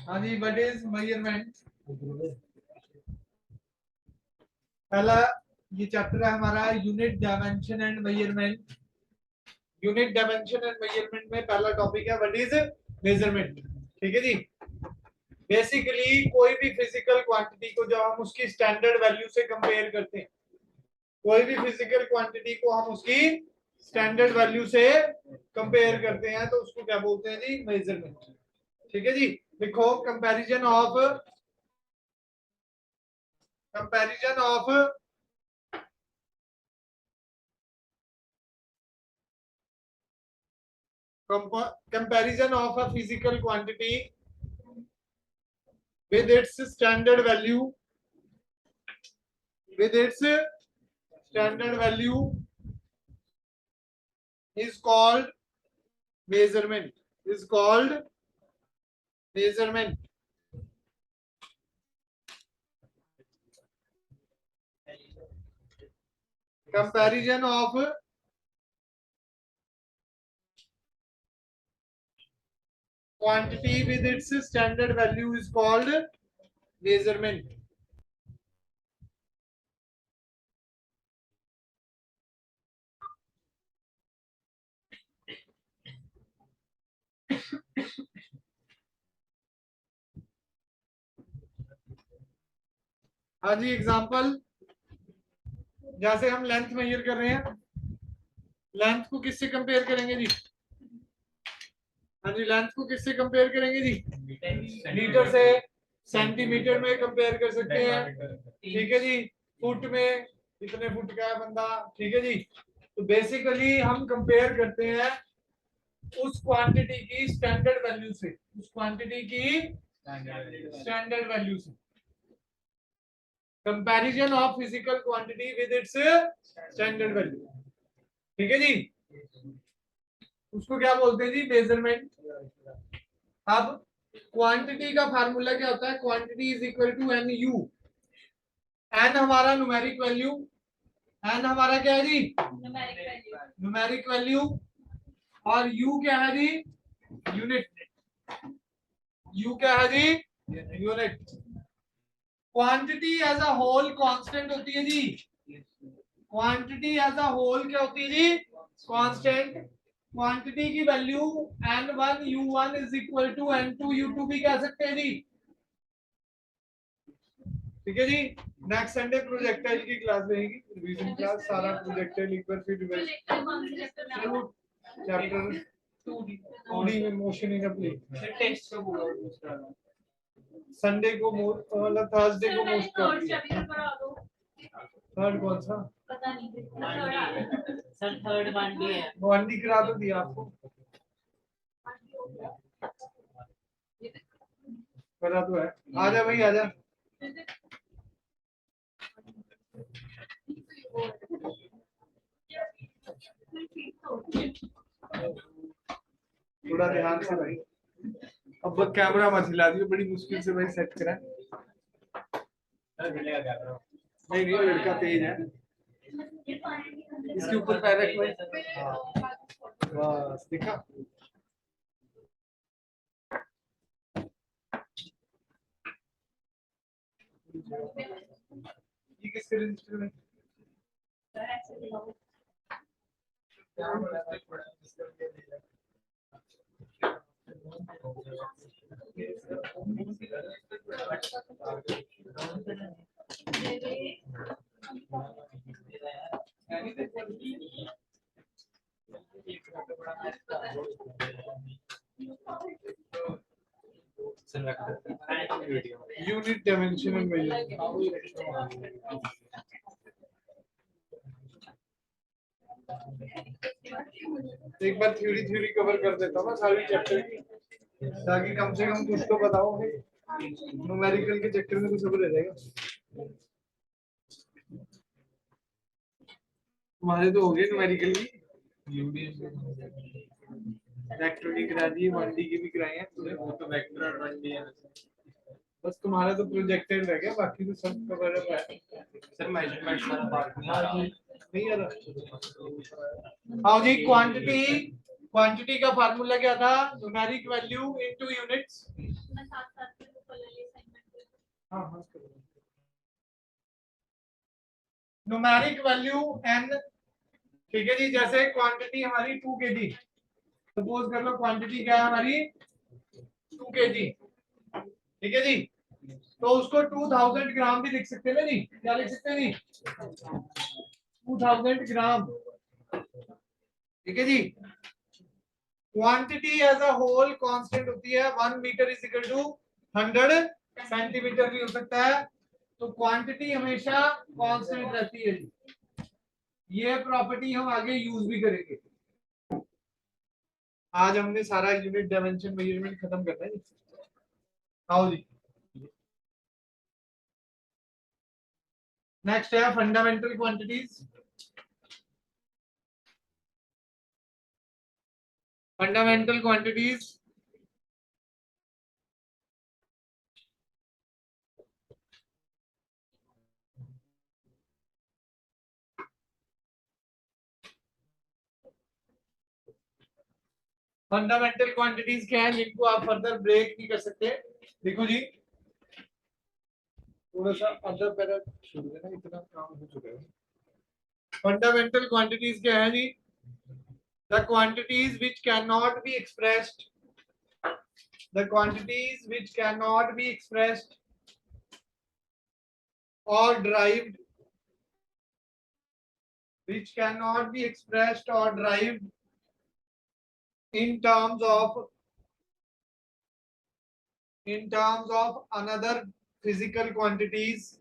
हाँ जी, what is measurement. पहला ये चैप्टर है हमारा unit dimension and measurement. Unit dimension and measurement में पहला टॉपिक है व्हाट इज मेजरमेंट। ठीक है जी। बेसिकली कोई भी फिजिकल क्वांटिटी को जब हम उसकी स्टैंडर्ड वैल्यू से कंपेयर करते हैं, कोई भी फिजिकल क्वांटिटी को हम उसकी स्टैंडर्ड वैल्यू से कंपेयर करते हैं तो उसको क्या बोलते हैं जी, मेजरमेंट। ठीक है जी। देखो comparison of comparison of a physical quantity with its standard value is called measurement. Comparison of quantity with its standard value is called measurement. हाँ जी, एग्जांपल जैसे हम लेंथ मेजर कर रहे हैं, लेंथ को किससे कंपेयर करेंगे जी? हाँ जी, लेंथ को किससे कंपेयर करेंगे जी? मीटर से। सेंटीमीटर में कंपेयर कर सकते हैं। ठीक है जी। फुट में कितने फुट का है बंदा। ठीक है जी। तो बेसिकली हम कंपेयर करते हैं उस क्वांटिटी की स्टैंडर्ड वैल्यू से, comparison of physical quantity with its standard value. ठीक है जी। उसको क्या बोलते हैं जी, मेजरमेंट। अब क्वांटिटी का फार्मूला क्या होता है? Quantity is equal to N U. N हमारा न्यूमेरिक वैल्यू, एन हमारा क्या है जी? Numeric value. और यू क्या है जी? यूनिट। यू क्या है जी? Unit. Quantity as a whole constant होती है जी। क्वांटिटी एज अ होल क्या होती है जी? कांस्टेंट। क्वांटिटी की value n1 u1 is equal to n2 u2 भी कह सकते हैं जी। ठीक है जी। नेक्स्ट संडे प्रोजेक्टाइल की क्लास रहेगी, रिवीजन क्लास। सारा प्रोजेक्टाइल एक बार फिर रिवाइज। चैप्टर 2D में motion in a plane. Text का बोला संडे को मतलब थर्सडे को मोस्ट थर्ड कौन सा? पता नहीं सर, थर्ड वन डी है। वन डी करा तो दिया आपको, करा तो है। आजा भाई आजा। थोड़ा ध्यान से भाई। अब कैमरा मत हिला दियो, बड़ी मुश्किल से भाई सेट करा। नहीं नहीं, लड़का तेज है। इसके ऊपर पैर रख भाई। बस दिखा। ये किसके रजिस्टर में? Unit dimension and measurement. एक बार थ्योरी कवर कर देता हूँ ना सारी चैप्टर की, ताकि कम से कम कुछ तो बताओ। न्यूमेरिकल के चक्कर में तो सब रह जाएगा। हमारे तो हो गए न्यूमेरिकल की, वेक्टर की करा दी, 1D की भी कराए हैं। वो तो वेक्टर और 1D है, बस तुम्हारा तो प्रोजेक्टेड रह गया, बाकी तो सब कवर अप है। सर मेजरमेंट सारा बात नहीं आ रहा। हाँ जी, क्वांटिटी क्वांटिटी का फार्मूला क्या था? Numeric value into units. Numeric value n, ठीक है जी। जैसे क्वांटिटी हमारी 2 kg, सपोज कर लो क्वांटिटी क्या है हमारी 2 kg, ठीक है जी। तो उसको 2000 ग्राम भी लिख सकते हैं ना जी, क्या लिख सकते हैं जी? 2000 ग्राम, ठीक है जी। Quantity as a whole constant होती है, 1 metre is equal to 100 centimetre भी हो सकता है। तो क्वांटिटी हमेशा कांस्टेंट रहती है जी। ये प्रॉपर्टी हम आगे यूज भी करेंगे। आज हमने सारा यूनिट डायमेंशन मेजरमेंट खत्म करना है जी। आओ जी, नेक्स्ट है fundamental quantities. Fundamental quantities fundamental quantities क्या है जिनको आप फर्दर ब्रेक नहीं कर सकते? देखो जी, थोड़ा सा अदर पैरा शुरू है ना, इतना काम हो चुका है। फंडामेंटल क्वांटिटीज क्या है जी? The quantities which can not be expressed, the quantities which can not be expressed or derived, which cannot be expressed or derived in terms of another physical quantities,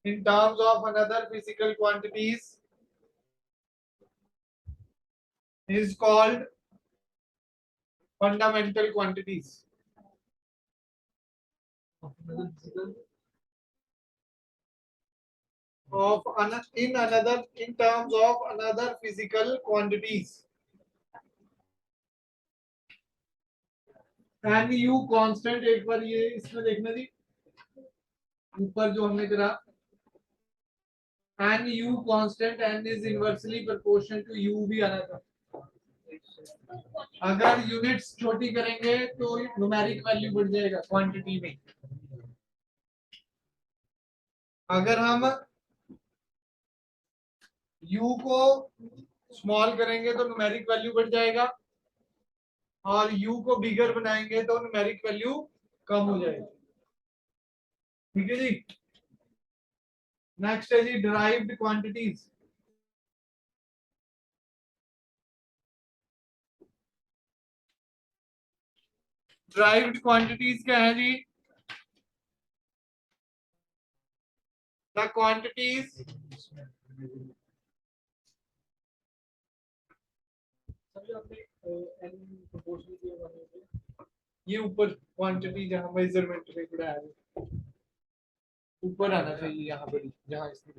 in terms of another physical quantities is called fundamental quantities. In terms of another physical quantities, n u constant, एक बार ये इसमें देखना जी, ऊपर जो हमने करा, n u constant, n is inversely proportional to u भी आना था। अगर यूनिट्स छोटी करेंगे तो न्यूमेरिक वैल्यू बढ़ जाएगा क्वांटिटी में। अगर हम u को स्मॉल करेंगे तो न्यूमेरिक वैल्यू बढ़ जाएगा, और u को बिगर बनाएंगे तो न्यूमेरिक वैल्यू कम हो जाएगी, ठीक है जी। नेक्स्ट है जी डिराइव्ड क्वांटिटीज। डिराइव्ड क्वांटिटीज क्या है जी? द क्वांटिटीज ये ऊपर क्वांटिटी जहां मेजरमेंट में पड़ा है ऊपर आना चाहिए, यहाँ पर जहां इसमें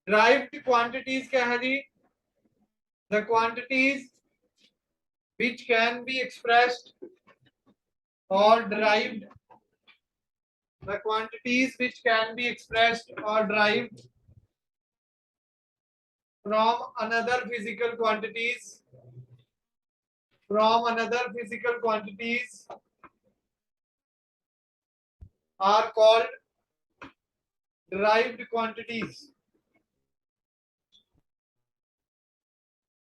डिराइव्ड क्वांटिटीज क्या है जी? The quantities which can be expressed or derived, the quantities which can be expressed or derived from another physical quantities, from another physical quantities are called derived quantities,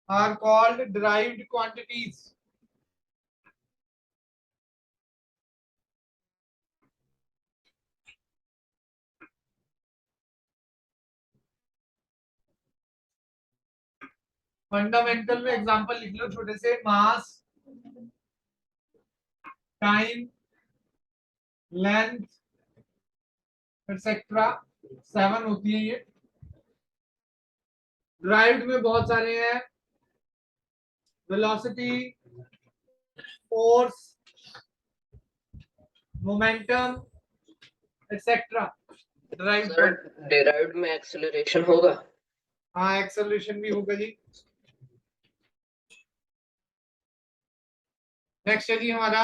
are called derived quantities. Fundamental में example लिख लो छोटे से, मास, time, length etcetera, 7 होती है ये। Derived में बहुत सारे हैं, velocity, force, momentum etcetera. Derived में एक्सेलरेशन होगा? हाँ, एक्सेलरेशन भी होगा जी। नेक्स्ट है जी हमारा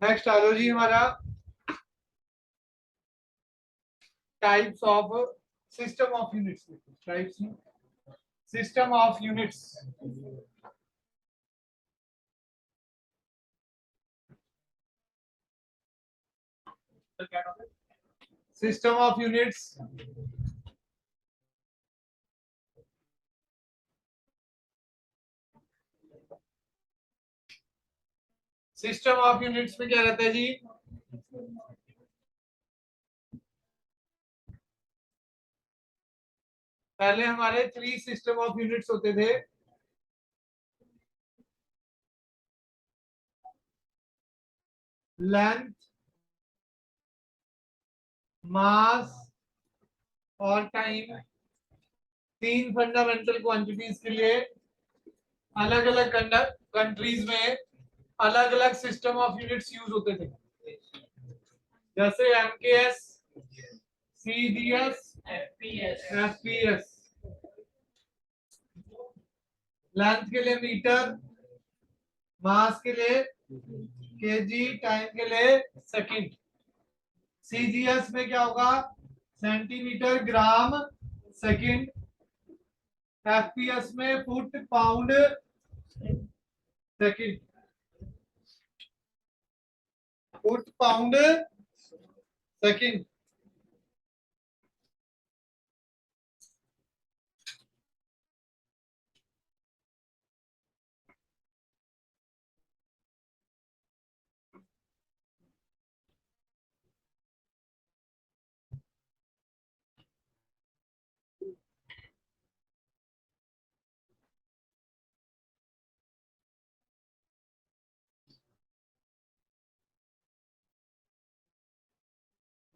नेक्स्ट आ जाओ जी हमारा types of system of units. Types system of units. System of units system of units में क्या रहता है जी? पहले हमारे 3 सिस्टम ऑफ यूनिट्स होते थे। लेंथ, मास और टाइम। 3 फंडामेंटल क्वांटिटीज के लिए अलग अलग कंट्रीज में अलग अलग सिस्टम ऑफ यूनिट्स यूज होते थे, जैसे एमकेएस, सीजीएस, एफपीएस। लेंथ के लिए मीटर, मास के लिए केजी, टाइम के लिए सेकंड। सीजीएस में क्या होगा? सेंटीमीटर, ग्राम, सेकंड। एफपीएस में foot, pound, second. Foot, pound, second.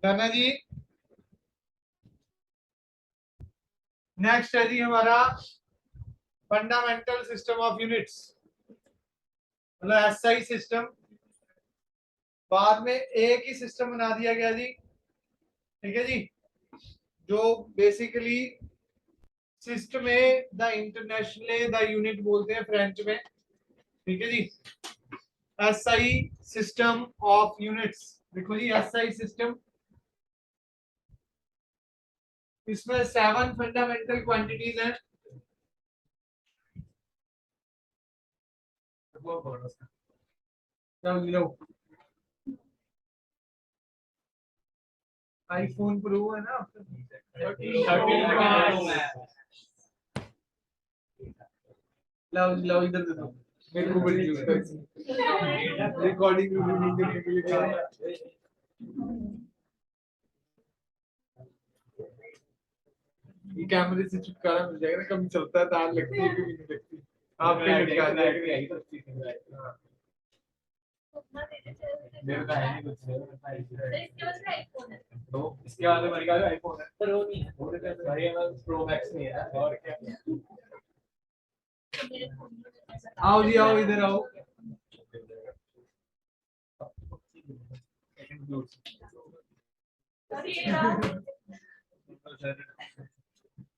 Done है जी। नेक्स्ट है जी हमारा फंडामेंटल सिस्टम ऑफ यूनिट्स, मतलब एसआई सिस्टम। बाद में एक ही सिस्टम बना दिया गया जी, ठीक है जी, जो बेसिकली सिस्टम है द इंटरनेशनल द यूनिट बोलते हैं फ्रेंच में, ठीक है जी। एसआई सिस्टम ऑफ यूनिट्स, देखो जी एसआई सिस्टम, इसमें 7 फंडामेंटल क्वांटिटीज हैं। लो आईफोन प्रो है ना, 13 लो इधर दे दो, मेरे को बड़ी जरूरत है रिकॉर्डिंग करने के लिए। ये कैमरे से छुटकारा मिल जाएगा ना, कभी चलता है तार लगती है, कभी नहीं लगती। आपके लटका दिया। मेरे का है नहीं कुछ, तो इसके बाद मेरे का आईफोन है, पर वो नहीं है, वो भाई प्रो मैक्स नहीं है। और क्या, आओ जी आओ, इधर आओ।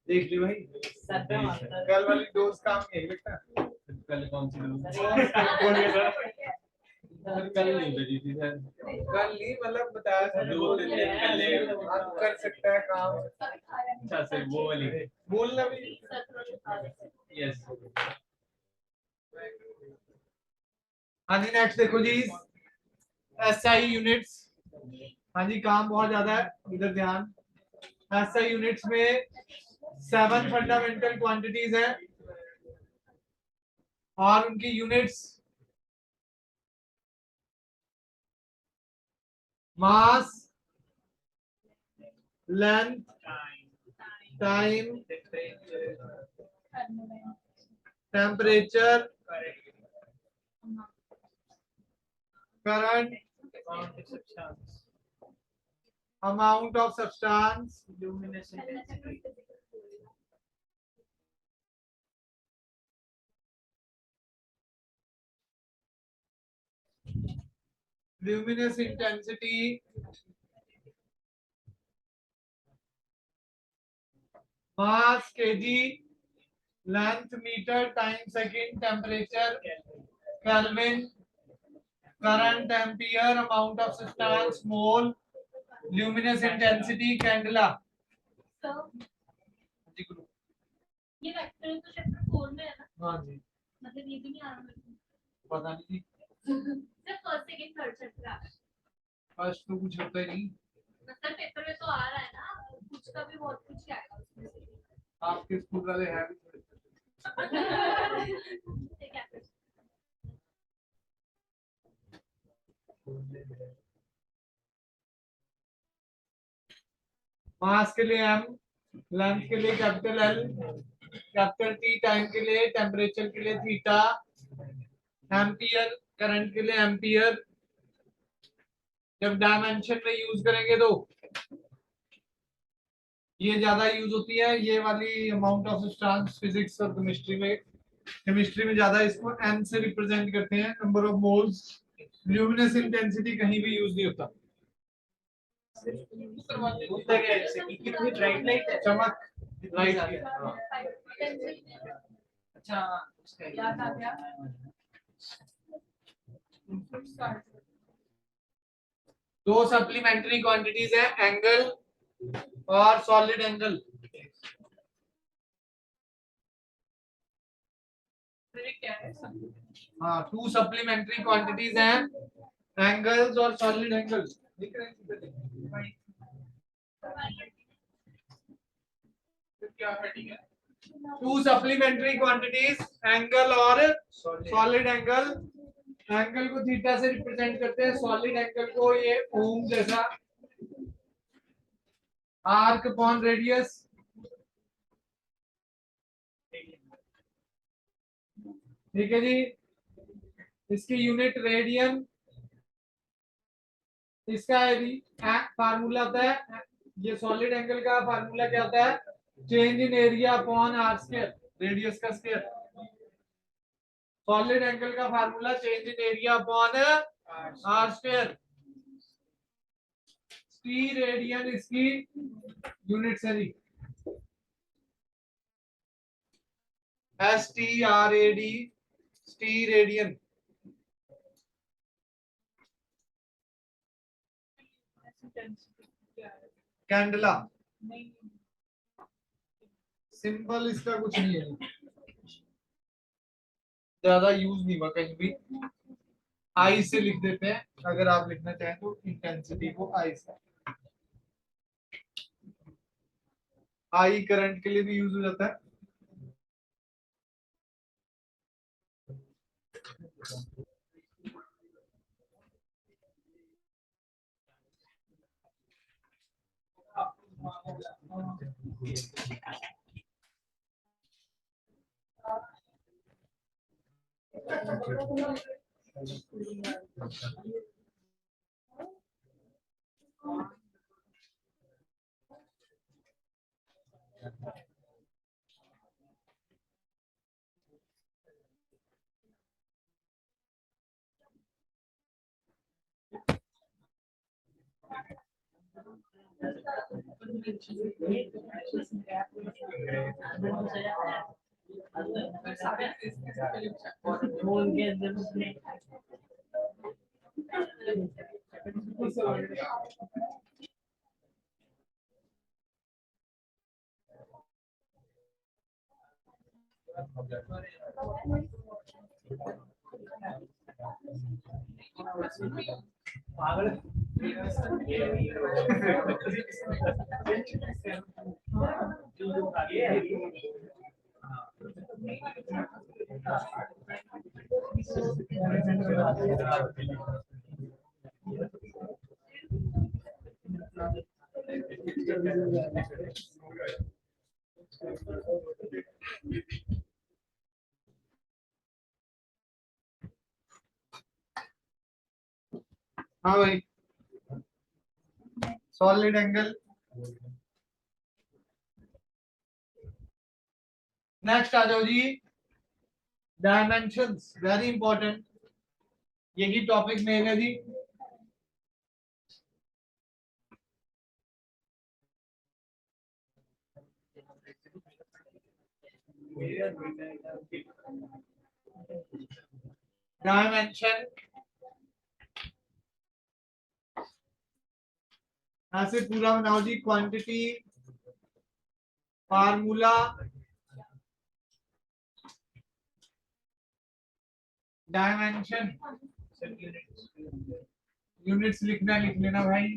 देख ली भाई, कल वाली डोज काम नहीं लगता। कल कौन सी डोज? कल नहीं बजी थी सर, कल नहीं, मतलब बताया था 2-3 दिन पहले आप कर सकता है काम। अच्छा सर, वो वाली बोलना भी। यस। हाँ जी, नेक्स्ट देखो जी, एसआई यूनिट्स। हाँ जी, काम बहुत ज्यादा है, इधर ध्यान। एसआई यूनिट्स में 7 फंडामेंटल क्वांटिटीज हैं और उनकी units mass, length, time, temperature, current, amount of substance, luminous intensity, mass kg, length meter, time second, temperature Kelvin, current ampere, amount of substance mole, luminous intensity candela. ये vector तो chapter 4 में है ना? हाँ जी, मतलब ये भी नहीं आ रहा मेरे को। पता नहीं सिर्फ फर्स्ट सेकंड थर्ड चैप्टर आ रहा है। फर्स्ट तो कुछ होता ही नहीं। मतलब पेपर में तो आ रहा है ना, कुछ का भी बहुत कुछ आएगा उसमें से। आपके स्कूल वाले हैं भी थोड़े। ठीक है। मास के लिए m, लेंथ के लिए capital L, capital T, time के लिए, टेम्परेचर के लिए थीटा, एम्पियर, करंट के लिए एम्पियर। जब डायमेंशन में यूज करेंगे तो ये ज्यादा यूज होती है, ये वाली अमाउंट ऑफ सब्सटेंस फिजिक्स और केमिस्ट्री में ज्यादा इसको n से रिप्रेजेंट करते हैं, number of moles. Luminous intensity कहीं भी यूज नहीं होता। कितनी ब्राइट लाइट है, चमक लाइट की। अच्छा याद आ गया। दो सप्लीमेंट्री क्वांटिटीज है, एंगल और सॉलिड एंगल। हाँ, टू सप्लीमेंट्री क्वांटिटीज हैं, एंगल्स और सॉलिड एंगल। दिख रहे हैं? क्या है? ठीक है, टू सप्लीमेंट्री क्वांटिटीज, एंगल और सॉलिड एंगल। एंगल को थीटा से रिप्रेजेंट करते हैं, सॉलिड एंगल को ये ओम जैसा आर्क अपॉन रेडियस। ठीक है जी, इसकी यूनिट रेडियन। इसका फार्मूला होता है, ये सॉलिड एंगल का फार्मूला क्या होता है? Change in area upon R square, radius का स्क्वायर। सॉलिड एंगल का formula change in area upon R square. Steradian इसकी यूनिट है जी, STRAD, steradian. Candela symbol इसका कुछ नहीं है, ज्यादा यूज नहीं हुआ कहीं भी। आई से लिख देते हैं, अगर आप लिखना चाहें तो इंटेंसिटी को आई से। आई करंट के लिए भी यूज हो जाता है। हाँ भाई, सॉलिड एंगल। नेक्स्ट आ जाओ जी, डायमेंशंस, वेरी इंपॉर्टेंट। यही टॉपिक मेन है जी। डायमेंशन ऐसे पूरा बनाओ जी। क्वांटिटी फार्मूला डायमेंशन यूनिट्स लिखना लिख लेना भाई।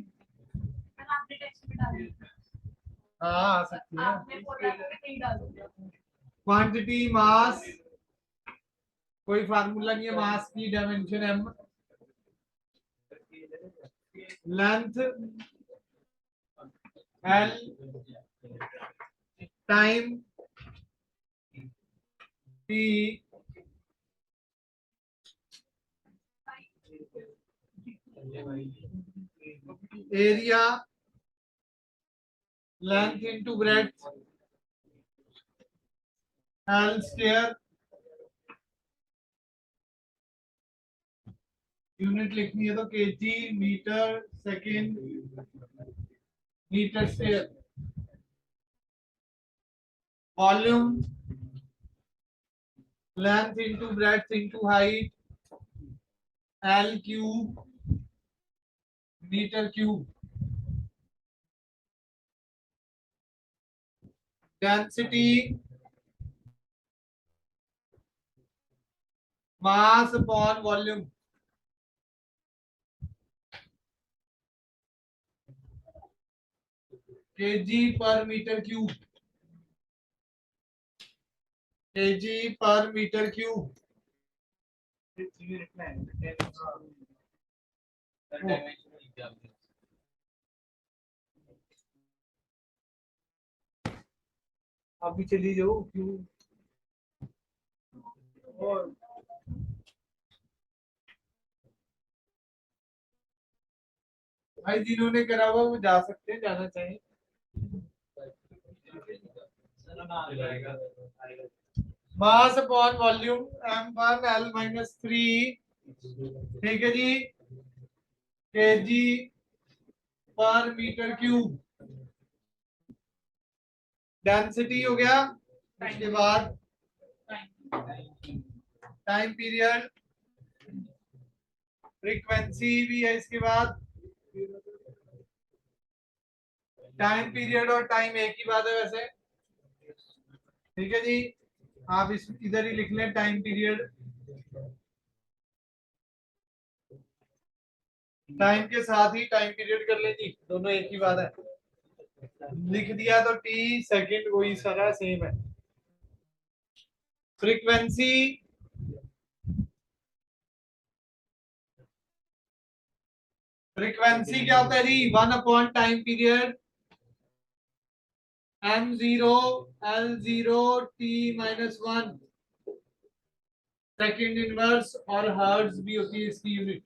आपने टेक्स्ट में डाल दिया। हाँ आ सकती है। आपने बोला था कि नहीं डालूंगा। क्वांटिटी मास कोई फार्मूला नहीं है मास की। Dimension m length l time t area length into breadth l square unit लिखनी है तो kg metre second metre square. Volume length into breadth into height l cube metre cube. Density mass upon volume kg पर metre cube kg पर metre cube. अभी चली जाओ क्यों। और भाई जिन्होंने करा हुआ वो जा सकते हैं, जाना चाहिए। मास अपॉन वॉल्यूम m1l-3 ठीक है जी केजी पर मीटर क्यूब। डेंसिटी हो गया। उसके बाद टाइम पीरियड फ्रीक्वेंसी भी है। इसके बाद टाइम पीरियड और टाइम एक ही बात है वैसे। ठीक है जी आप इस इधर ही लिख लें टाइम पीरियड। टाइम के साथ ही टाइम पीरियड कर लें जी, दोनों एक ही बात है। लिख दिया तो टी सेकंड वही सारा सेम है। फ्रीक्वेंसी फ्रीक्वेंसी क्या होता है जी 1 time period m0 l0 t-1 second inverse और हर्ट्ज भी होती है इसकी यूनिट।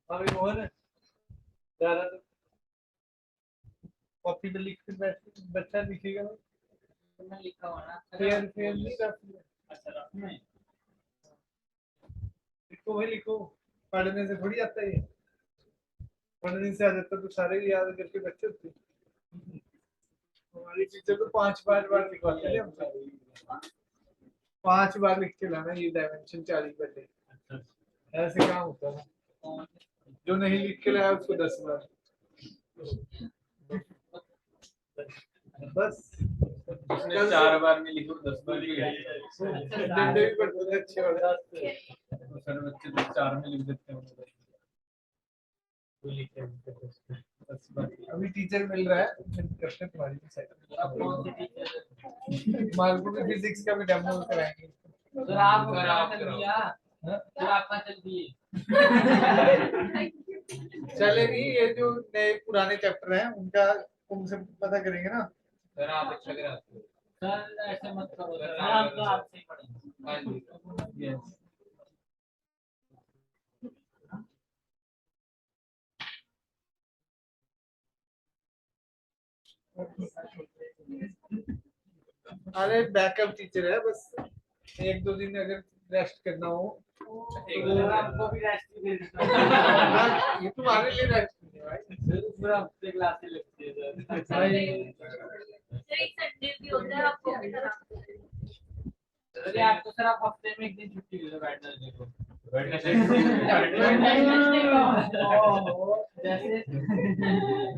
अभी मोहन ज़्यादा कॉपी में लिख के बच्चा लिखेगा मैं लिखा हुआ ना। फेयर फेयर नहीं रखना। अच्छा रखना है। लिखो भाई लिखो, पढ़ने से थोड़ी आता है ये। पढ़ने से आ जाता तो सारे ही याद करके बच्चे होते। हमारी टीचर तो 5 बार लिखवाते हैं हमसे। 5 बार लिख के लाना ये डायमेंशन 40 बजे। ऐसे काम होता है। जो नहीं लिख के लाया उसको 10 बार बस। उसने 4 बार में लिखो 10 बार भी डंडे भी पड़ते थे अच्छे वाले। सर बच्चे तो 4 में लिख देते हैं। अभी टीचर मिल रहा है करते तुम्हारी भी साइड। अब कौन से टीचर? मालको भी फिजिक्स का भी डेमो कराएंगे। सर आप चल दिया। सर आपका चल दिए। चलेगी ये जो नए पुराने चैप्टर हैं उनका उनसे पता करेंगे ना। सर आप अच्छा कराते हो। सर ऐसे मत करो सर, आप तो आपसे ही पढ़ेंगे। हाँ जी यस। अरे बैकअप टीचर है बस, 1-2 दिन अगर रेस्ट करना हो तो आपको भी रेस्ट दे देता हूँ। ये तुम्हारे लिए रेस्ट नहीं है भाई। पूरा हफ्ते क्लास ही लगती संडे भी होता है आपको भी कराते हैं। अरे आपको सर आप हफ्ते में एक दिन छुट्टी ले लो वेडनेसडे को। जैसे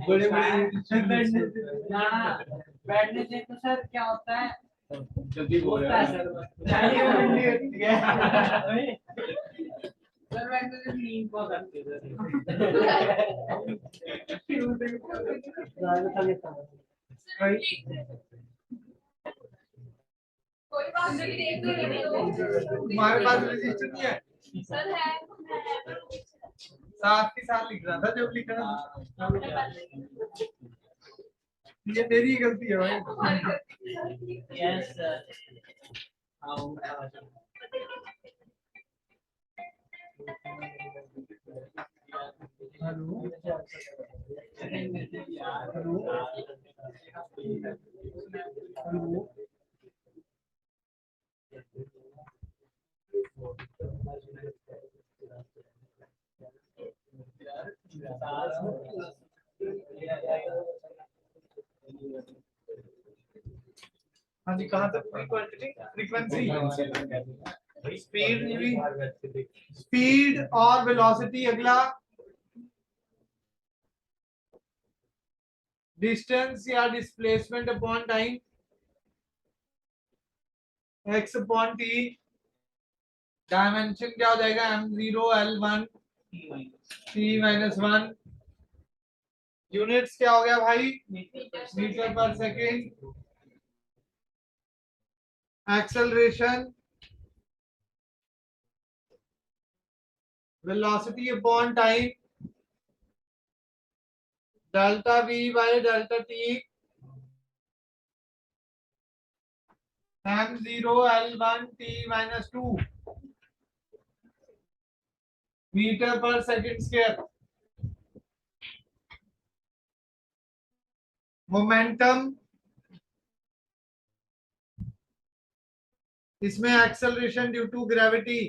बड़े वेडनेसडे को सर क्या होता है जल्दी बोल रहा है सर वेडनेसडे नींद बहुत आती है कोई बात नहीं, देख लो ये तो। तुम्हारे पास रजिस्टर नहीं है? सर है साथ के साथ लिख रहा था जब लिख रहा था। अपने पास ये मेरी गलती है भाई। तुम्हारी गलती। यस सर हेलो हेलो हाँ जी, कहाँ तक पूरी क्वांटिटी? फ्रीक्वेंसी, स्पीड और वेलोसिटी। अगला डिस्टेंस या displacement upon time, x upon T. Dimension क्या हो जाएगा? m0 l1 t-1। यूनिट्स क्या हो गया भाई? मीटर पर second. Acceleration velocity upon time, delta v by delta t। m0 l1 t-2 metre पर सेकेंड स्क्वायर। मोमेंटम, इसमें एक्सेलरेशन ड्यू टू ग्रेविटी,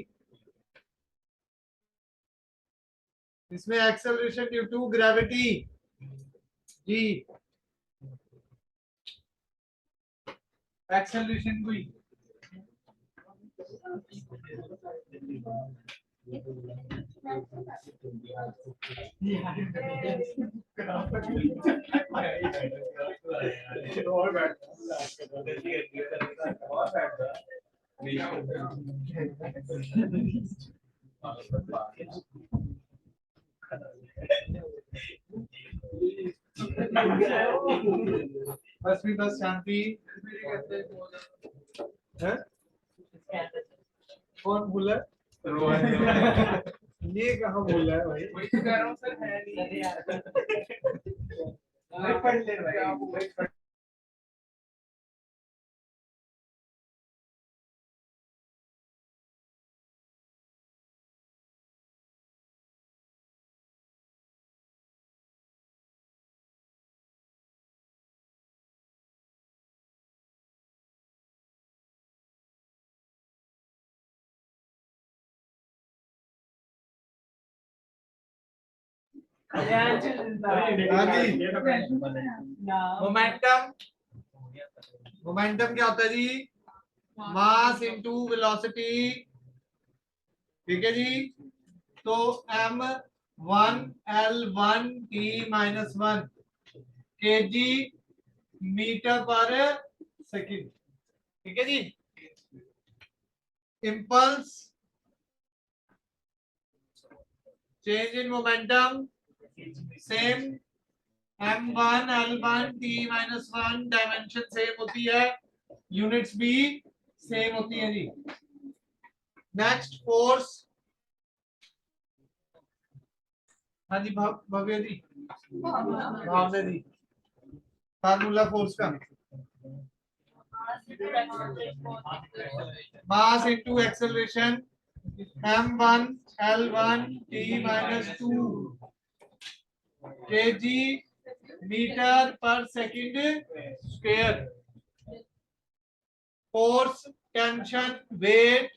इसमें एक्सेलरेशन ड्यू टू ग्रेविटी जी। एक्सेलरेशन हुई। बस भी बस शांति। हैं? कौन बोला? ये कहाँ बोला है भाई? वही तो कह रहा हूँ सर, है नहीं। पढ़ ले भाई। मोमेंटम, मोमेंटम क्या होता है जी? Mass into velocity. ठीक है जी। तो m1 l1 t-1 kg metre per second. ठीक है जी। Impulse, change in momentum same, m1 l1 t-1 dimension same होती है, यूनिट्स भी सेम होती है जी। Next force. हाँ जी भव्य जी, भावना जी, फार्मूला फोर्स का mass into acceleration m1 l1 t-2 kg metre per second square. Force, tension, weight,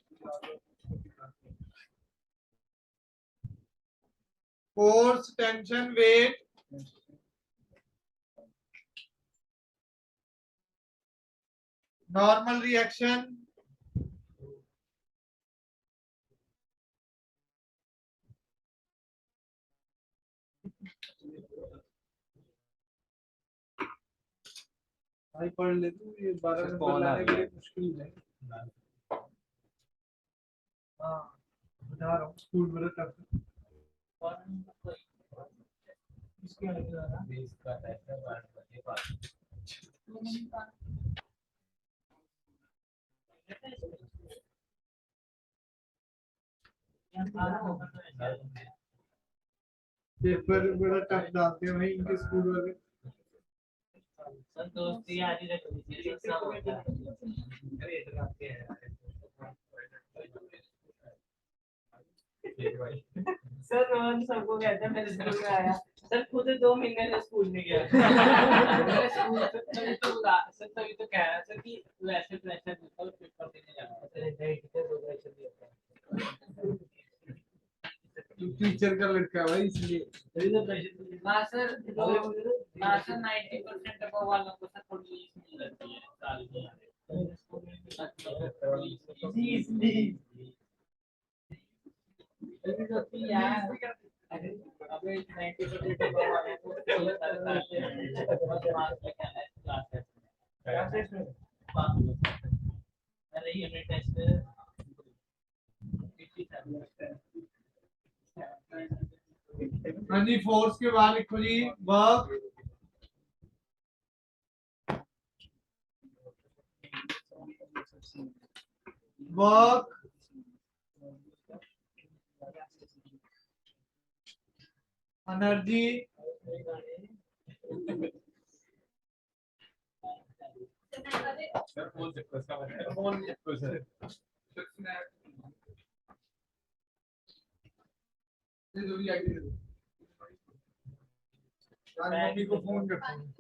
force tension weight normal reaction भाई पढ़ ले तू, ये 12 सर, नंबर कौन आ लाने गया? बड़ी मुश्किल है। हाँ बता रहा हूँ, स्कूल में टफ इसके आगे जाना। पेपर बड़ा टफ डालते हैं भाई इनके स्कूल वाले। सर दोस्ती यारी रख लीजिए, सर सब होता है। अरे इतना क्या है सर, रोहन सबको कहता है मेरे स्कूल में आया, सर खुद 2 महीने से स्कूल नहीं गया। मेरे स्कूल तभी तो सर तभी तो कह रहा सर कि वैसे प्रेशर देता हूँ, पेपर देने जाना सर, टीचर को प्रेशर देता है। टीचर का लड़का है भाई इसलिए। तभी तो प्रेशर। हाँ सर, हाँ सर 90% अबव वालों को सर थोड़ी लीव मिल जाती है साल में। जी यार, अबे 90% अबव वाले को ये सारे सारे मार्क्स लेके आना है क्लास में। अरे यूनिट टेस्ट 57। हाँ जी, फोर्स के बाद लिखो जी वर्क वर्क एनर्जी मम्मी को फोन करता हूँ।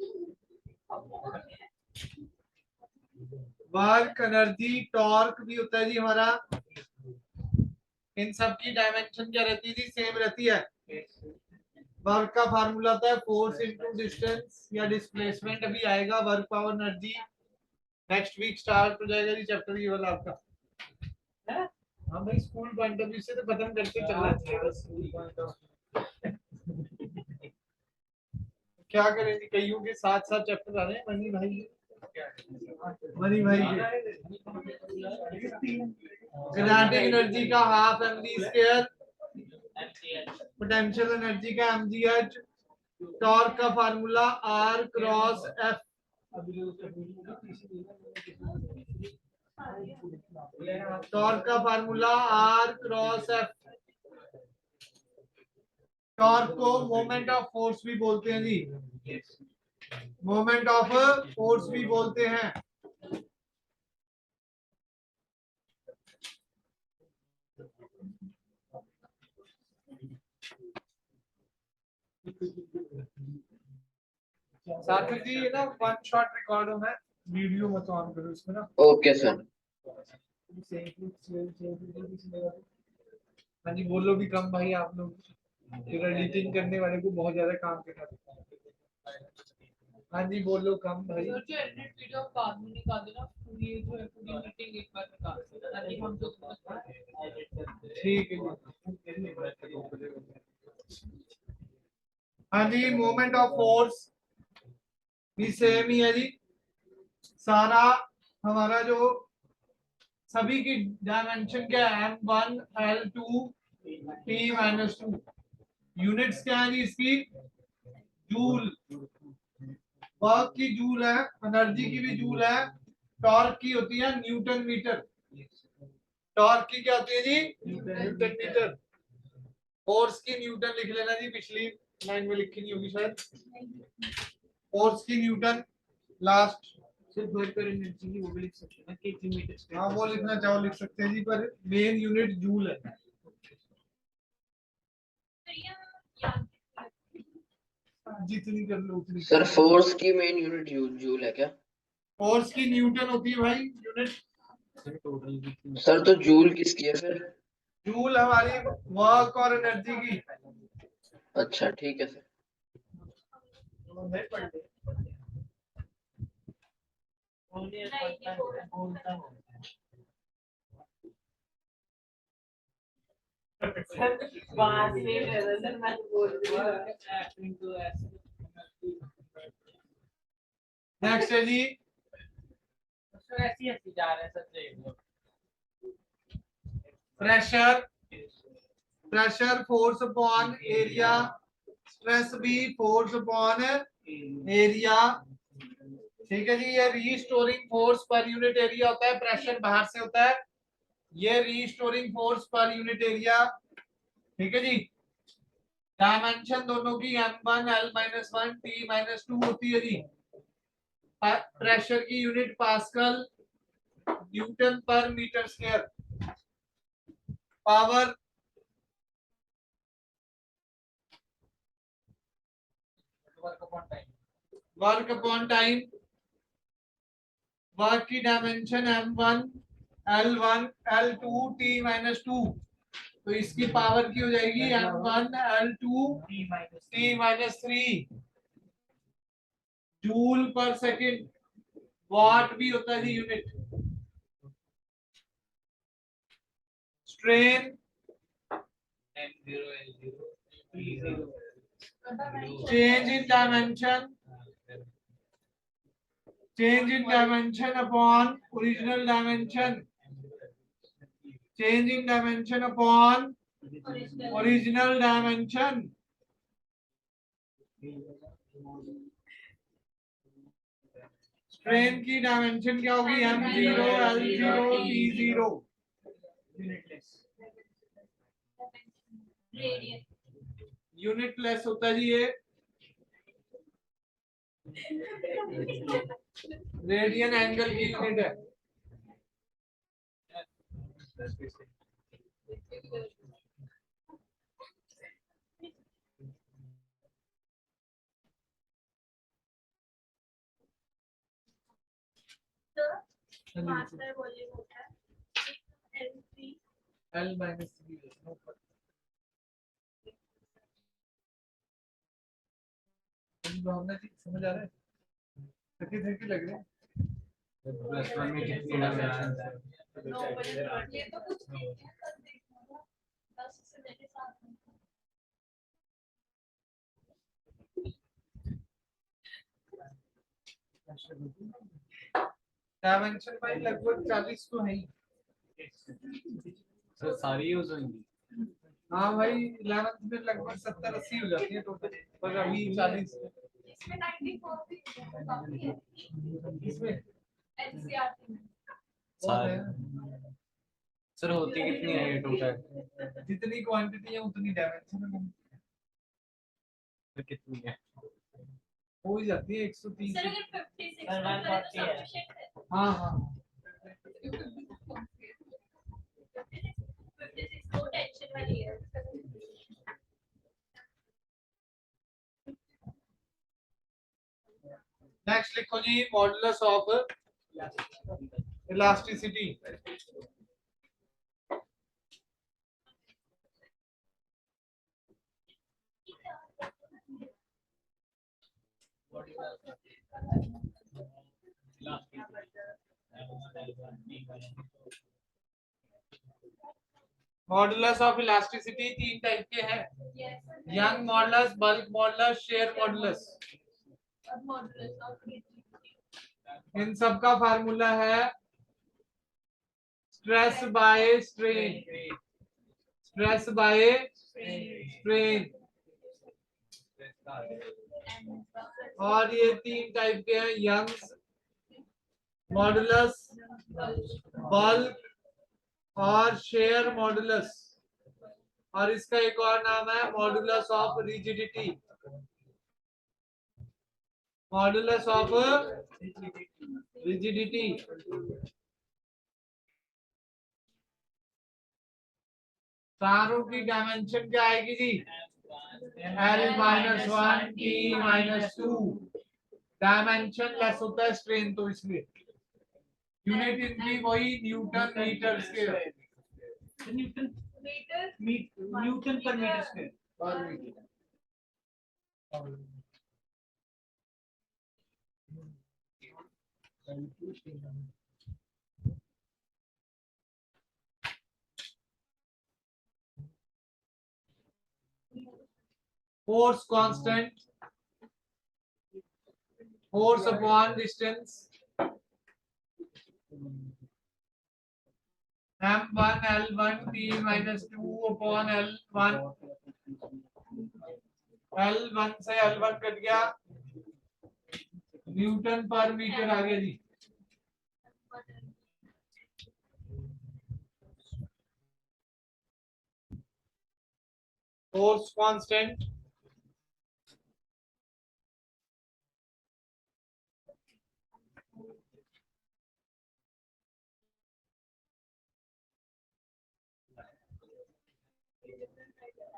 वर्क एनर्जी टॉर्क भी होता है जी हमारा। इन सब की डायमेंशन क्या रहती है जी? सेम रहती है। वर्क का फार्मूला होता है फोर्स इनटू डिस्टेंस या डिस्प्लेसमेंट। अभी आएगा work power energy, next week start हो जाएगा जी चैप्टर ये वाला आपका। हाँ भाई, स्कूल पॉइंट ऑफ व्यू से तो खत्म करके चलना चाहिए। क्या करेंगे, कईयों के साथ साथ चैप्टर आ रहे हैं। मनी भाई किनेटिक एनर्जी का half mv square, potential energy का mgh, टॉर्क का formula r cross f, torque का formula r cross f। Torque को मोमेंट ऑफ फोर्स भी बोलते हैं जी, मोमेंट ऑफ फोर्स भी बोलते हैं। सार्थक जी ये ना वन शॉट रिकॉर्ड होना है, वीडियो मत ऑन करो इसमें ना। Okay sir. हाँ जी, बोलो भी कम भाई आप लोग, फिर एडिटिंग करने वाले को बहुत ज्यादा काम करना पड़ता है। हाँ जी बोलो कम भाई। सर जो एडिट वीडियो आप बाद में निकाल देना, पूरी जो है पूरी मीटिंग एक बार निकाल देना ताकि हम जो ठीक है जी। हाँ जी, मोमेंट ऑफ फोर्स भी सेम ही है जी। सारा हमारा जो सभी की डायमेंशन क्या है, m1 l2 t-2। यूनिट्स क्या है जी इसकी? जूल। वर्क की जूल है, एनर्जी की भी जूल है, टॉर्क की होती है न्यूटन मीटर। टॉर्क की क्या होती है जी? Newton metre. फोर्स की न्यूटन लिख लेना जी, पिछली लाइन में लिखी नहीं होगी शायद। फोर्स की न्यूटन लास्ट। सिर्फ वर्क पर एनर्जी की वो भी लिख सकते हैं कि मीटर। हाँ वो लिखना चाहो लिख सकते हैं जी, पर मेन यूनिट जूल है। जितनी कर लो उतनी। सर फोर्स की मेन यूनिट जूल है क्या? फोर्स की न्यूटन होती है भाई यूनिट। सर तो जूल किसकी है फिर? जूल हमारी वर्क और एनर्जी की। अच्छा ठीक है सर। बोलता हूँ सर बात ही नहीं कर रहा सर मैं तो बोल रही हूँ एक्टिंग तो ऐसे नेक्स्ट है जी सर ऐसी ऐसी जा रहे हैं sir pressure, pressure force upon area, stress भी फोर्स अपॉन एरिया। ठीक है जी, ये restoring force per unit area होता है, प्रेशर बाहर से होता है, ये restoring force per unit area. ठीक है जी, डायमेंशन दोनों की m1 L-1 T-2 होती है जी। प्रेशर की यूनिट पास्कल, न्यूटन पर metre square. Power work upon time, work की dimension m1 L1 L2 T-2, तो इसकी पावर की हो जाएगी m1 L2 T-3 जूल पर सेकंड। वाट भी होता है जी unit. Strain, change in dimension, change in dimension upon original dimension, change in dimension upon original dimension। Strain की डायमेंशन क्या होगी m0 L0 T0। यूनिटलेस होता है जी ये, रेडियन एंगल की यूनिट है। मास्टर वॉल्यूम होता है L3 L-3 भावना जी समझ आ रहा है, थकी थकी लग रही है। +1 में कितनी डायमेंशन है? ये तो कुछ नहीं है कल देखूंगा 10 से लेके 7 डायमेंशन भाई लगभग 40 तो है ही। सर सारी यूज होंगी? हाँ भाई 11th में लगभग 70-80 हो जाती है टोटल, पर अभी 40। इसमें 94 भी काफी है इसमें एनसीईआरटी में बहुत है। सर होती कितनी है ये टोटल? जितनी क्वांटिटी है उतनी डायमेंशन है, सर कितनी है? हो ही जाती है 130। सर अगर 56 का तो सफिशिएंट है। हाँ हाँ 56 तो टेंशन वाली है। नेक्स्ट लिखो जी modulus of elasticity. Modulus of elasticity 3 type के हैं, Young modulus, bulk modulus, shear modulus. और मॉडुलस ऑफ इन सब का फार्मूला है stress by strain, stress by strain. और ये 3 टाइप के हैं, यंग्स मॉडुलस, बल्क और शेयर मॉडुलस। और इसका एक और नाम है modulus of rigidity, modulus of rigidity. चारों की डायमेंशन क्या आएगी जी L-1 T-2। डायमेंशन लेस होता है स्ट्रेन, तो इसलिए यूनिट इनकी वही newton metre square. Newton metre newton पर मीटर स्क्वायर। पर metre. Force constant, force upon distance, M1 L1 T minus 2 upon L1, L1 से L1 कट गया, न्यूटन पर मीटर आ गया जी। फोर्स कांस्टेंट,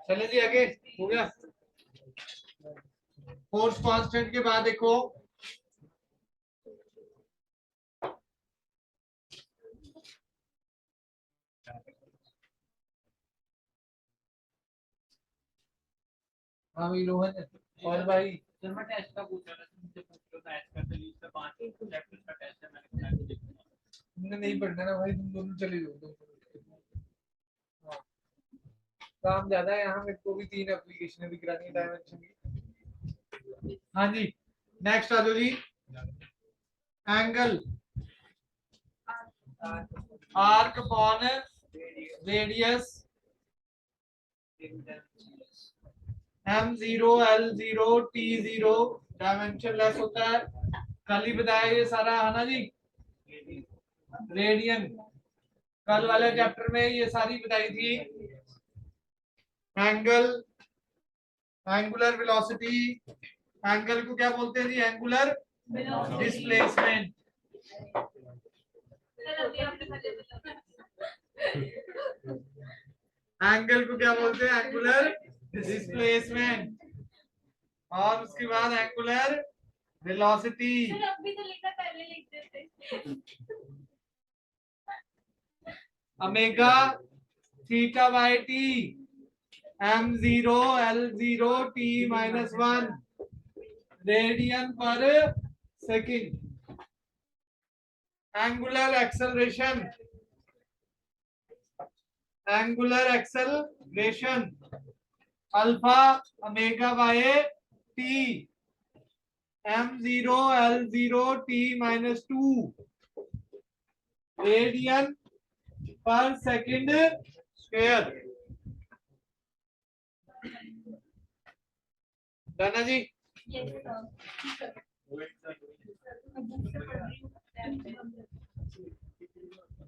चले जी आगे, हो गया। फोर्स कांस्टेंट के बाद देखो हाँ भाई रोहन और भाई सर मैं टेस्ट का पूछ रहा था, मुझे पूछ रहा था टेस्ट का, तो इसमें 5 चैप्टर का टेस्ट है, मैंने कहा देखूंगा। तुमने नहीं पढ़ना ना भाई, तुम दोनों चले जाओ। हाँ, काम ज्यादा है यहाँ, मेरे को भी 3 एप्लीकेशन भी करानी है डायमेंशन की। हाँ जी, नेक्स्ट आ जाओ जी। Angle arc upon radius M0 L0 T0 dimensionless होता है। कल ही बताया ये सारा है ना जी, रेडियन कल वाले चैप्टर में ये सारी बताई थी। एंगल, एंगुलर वेलोसिटी, एंगल को क्या बोलते हैं जी, एंगुलर डिस्प्लेसमेंट। एंगल को क्या बोलते हैं, एंगुलर डिस्प्लेसमेंट। और उसके बाद angular velocity, omega theta by T, M0 L0 T minus 1 radian per second. Angular acceleration, angular acceleration alpha omega by T, M0 L0 T minus 2 radian per second square. Done जी।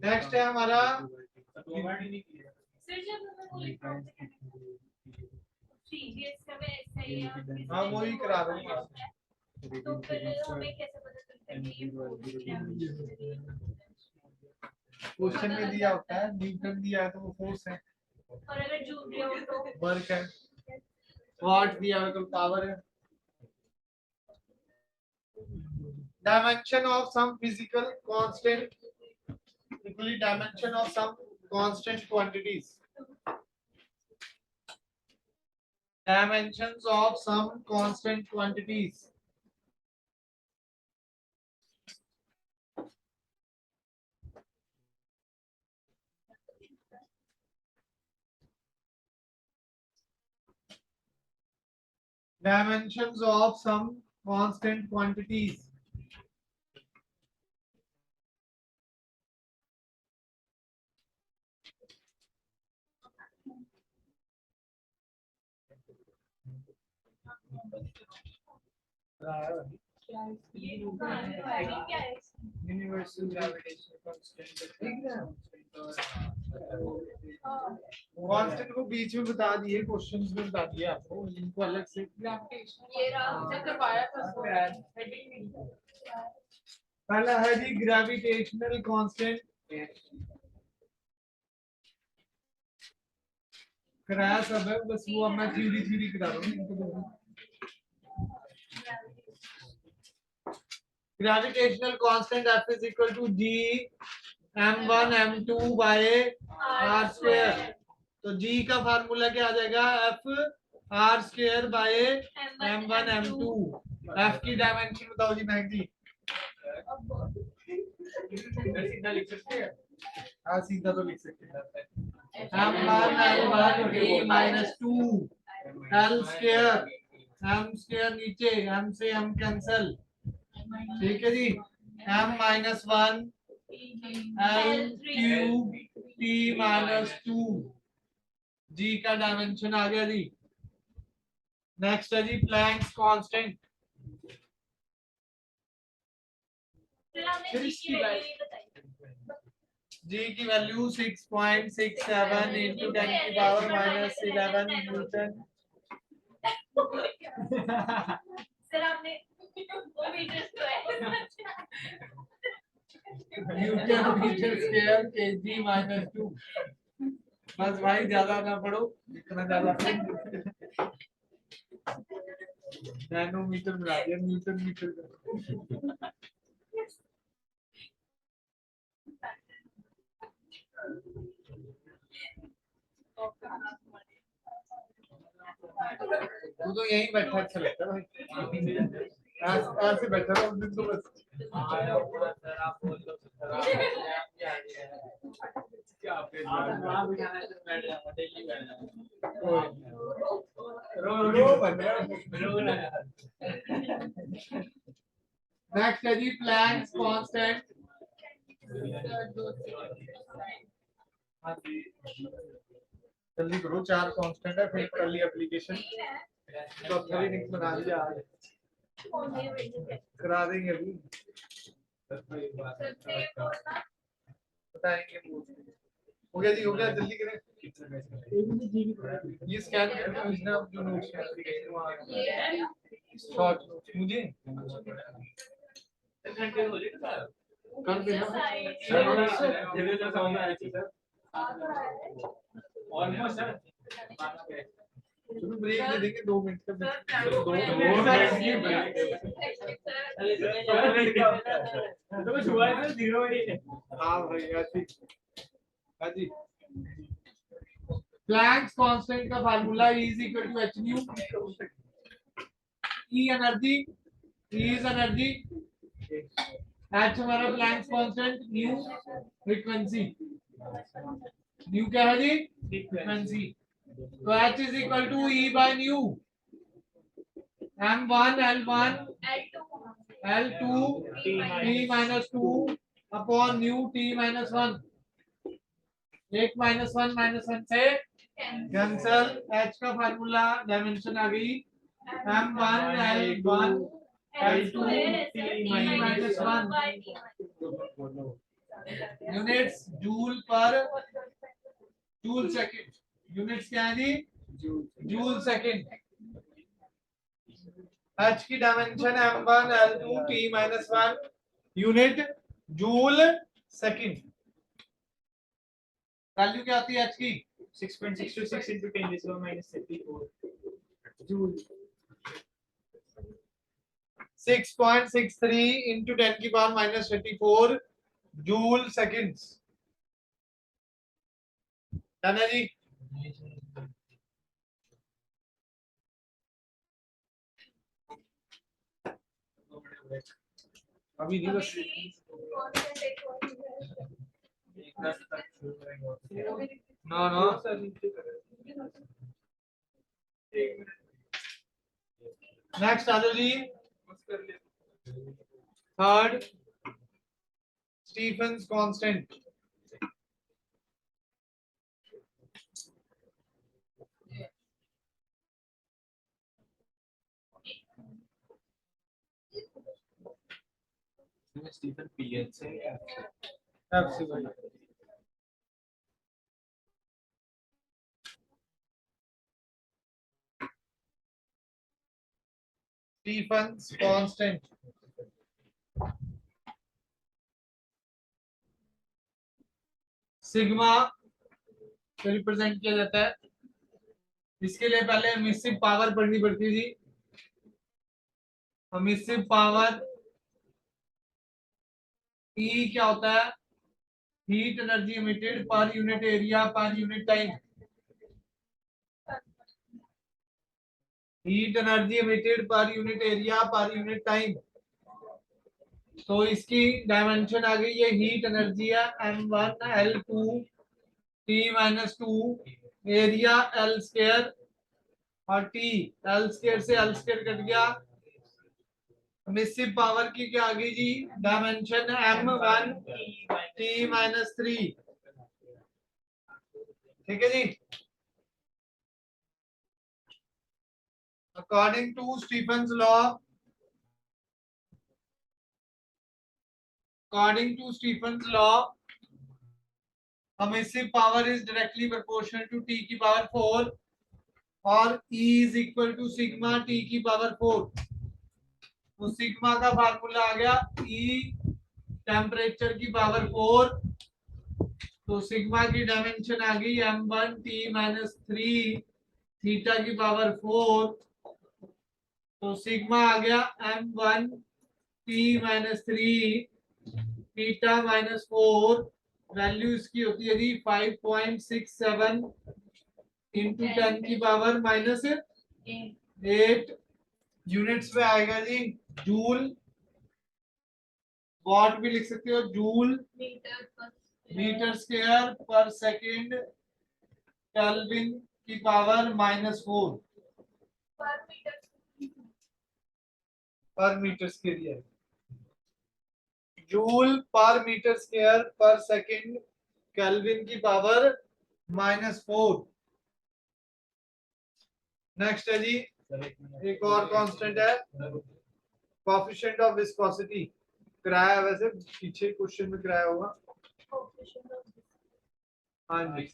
Next है हमारा हाँ वही करा दूंगा। तो फिर हमें कैसे पता चलता है कि ये क्वेश्चन में दिया होता है, न्यूटन दिया है तो वो फोर्स है, और अगर जूल दिया हो तो वर्क है, वाट दिया है तो पावर है। Dimension of some physical constant equally dimension of some constant quantities. Dimensions of some constant quantities. Dimensions of some constant quantities. Universal gravitational constant. Constant को बीच में बता दिए, क्वेश्चंस में बता दिए आपको, इनको अलग से ये रहा जब आया था तो हेडिंग नहीं। पहला है जी ग्रेविटेशनल कांस्टेंट। कराया सब है, बस वो अब मैं थ्योरी करा रहा हूँ। Gravitational constant F is equal to G M1 M2 by R square। तो G का फार्मूला क्या आ जाएगा, F R square by M1 M2। F की डायमेंशन बताओ जी मैक जी। सीधा लिख सकते हैं। हाँ सीधा तो लिख सकते हैं m1 l1 t minus 2 l square m square नीचे m से m कैंसल ठीक है जी m minus 1 l cube t minus 2 g का डायमेंशन आ गया जी नेक्स्ट है जी प्लैंक्स कांस्टेंट फिर हमने जी की वैल्यू बताई g की वैल्यू 6.67 into 10 की पावर minus 11 न्यूटन सर आपने वो मीटर्स तो है newton metre square kg minus 2 बस भाई ज्यादा ना पढ़ो इतना ज्यादा नैनोमीटर बना दिया न्यूटन मीटर तू तो यहीं बैठा अच्छा लगता है भाई ऐसे बैठा रहो दिन तो बस सर आप बोल दो सर आप क्या आप वहाँ बिठाना है तो बैठ जाऊंगा डेली बैठ जाऊंगा रो लगा नेक्स्ट है जी प्लैंक्स कांस्टेंट जल्दी करो 4 कांस्टेंट है फिर कर ली एप्लीकेशन चौथा भी निक बना दिया करा देंगे अभी बताएंगे हो गया जी हो गया जल्दी करें ये स्कैन करके भेजना जो नोट्स है एप्लीकेशन वहां शॉर्ट मुझे घंटे हो जाएगा कर देना ऑलमोस्ट सर चलो ब्रेक दे देंगे 2 मिनट का तो छुआ है 0 हाँ भाई ऐसे हाँ जी प्लैंक्स कांस्टेंट का formula E is equal to h nu E energy E is energy h हमारा Planck's constant new frequency new क्या है जी फ्रीक्वेंसी तो h is equal to E by nu m1 l1 l2 t minus 2 upon nu t minus 1 एक -1 से cancel h का formula dimension आ गई m1 l1 l2 t minus 1 units joule पर joule second units क्या है जी joule second h की dimension m1 l2 t minus 1 unit joule second value क्या आती है h की 6.626 into 10 raised to minus 34 joule 6.63 into 10 की power minus 34 joule seconds done है जी अभी नहीं बस नो नो नेक्स्ट आ जाओ जी थर्ड स्टीफन्स कांस्टेंट स्टीफन पीएच से एब्सोल्युटली स्टीफन्स कांस्टेंट सिग्मा को रिप्रेजेंट किया जाता है इसके लिए पहले एमिसिव पावर पढ़नी पड़ती थी एमिसिव पावर E क्या होता है heat energy emitted per unit area per unit time heat energy emitted per unit area per unit time तो इसकी डायमेंशन आ गई, ये हीट एनर्जी है m1L2 T-2 area L square और T L स्क्वायर से L स्क्वायर कट गया। Massive power की क्या आ गई जी, डायमेंशन m1 T-3। ठीक है जी। According to Stefan's law, according to Stephen's law, emissive power is directly proportional to T की पावर 4 और E is equal to sigma T की पावर 4। तो सिग्मा का फार्मूला आ गया E टेम्परेचर की पावर 4, तो सिग्मा की डायमेंशन आ गई m1 T-3 थीटा की पावर 4, तो सिग्मा आ गया m1 T-3 थीटा -4, वैल्यू इसकी होती है जी 5.67 इंटू 10 की पावर -8। यूनिट्स में आएगा जी जूल, वॉट भी लिख सकते हो, जूल मीटर स्क्वायर पर सेकंड, केल्विन की पावर -4 पर मीटर स्क्वायर, जूल पर मीटर स्क्वायर पर सेकंड, केल्विन की पावर -4। नेक्स्ट है जी एक और कांस्टेंट है कोएफिशिएंट ऑफ विस्कोसिटी, कराया वैसे पीछे क्वेश्चन में कराया होगा। हाँ जी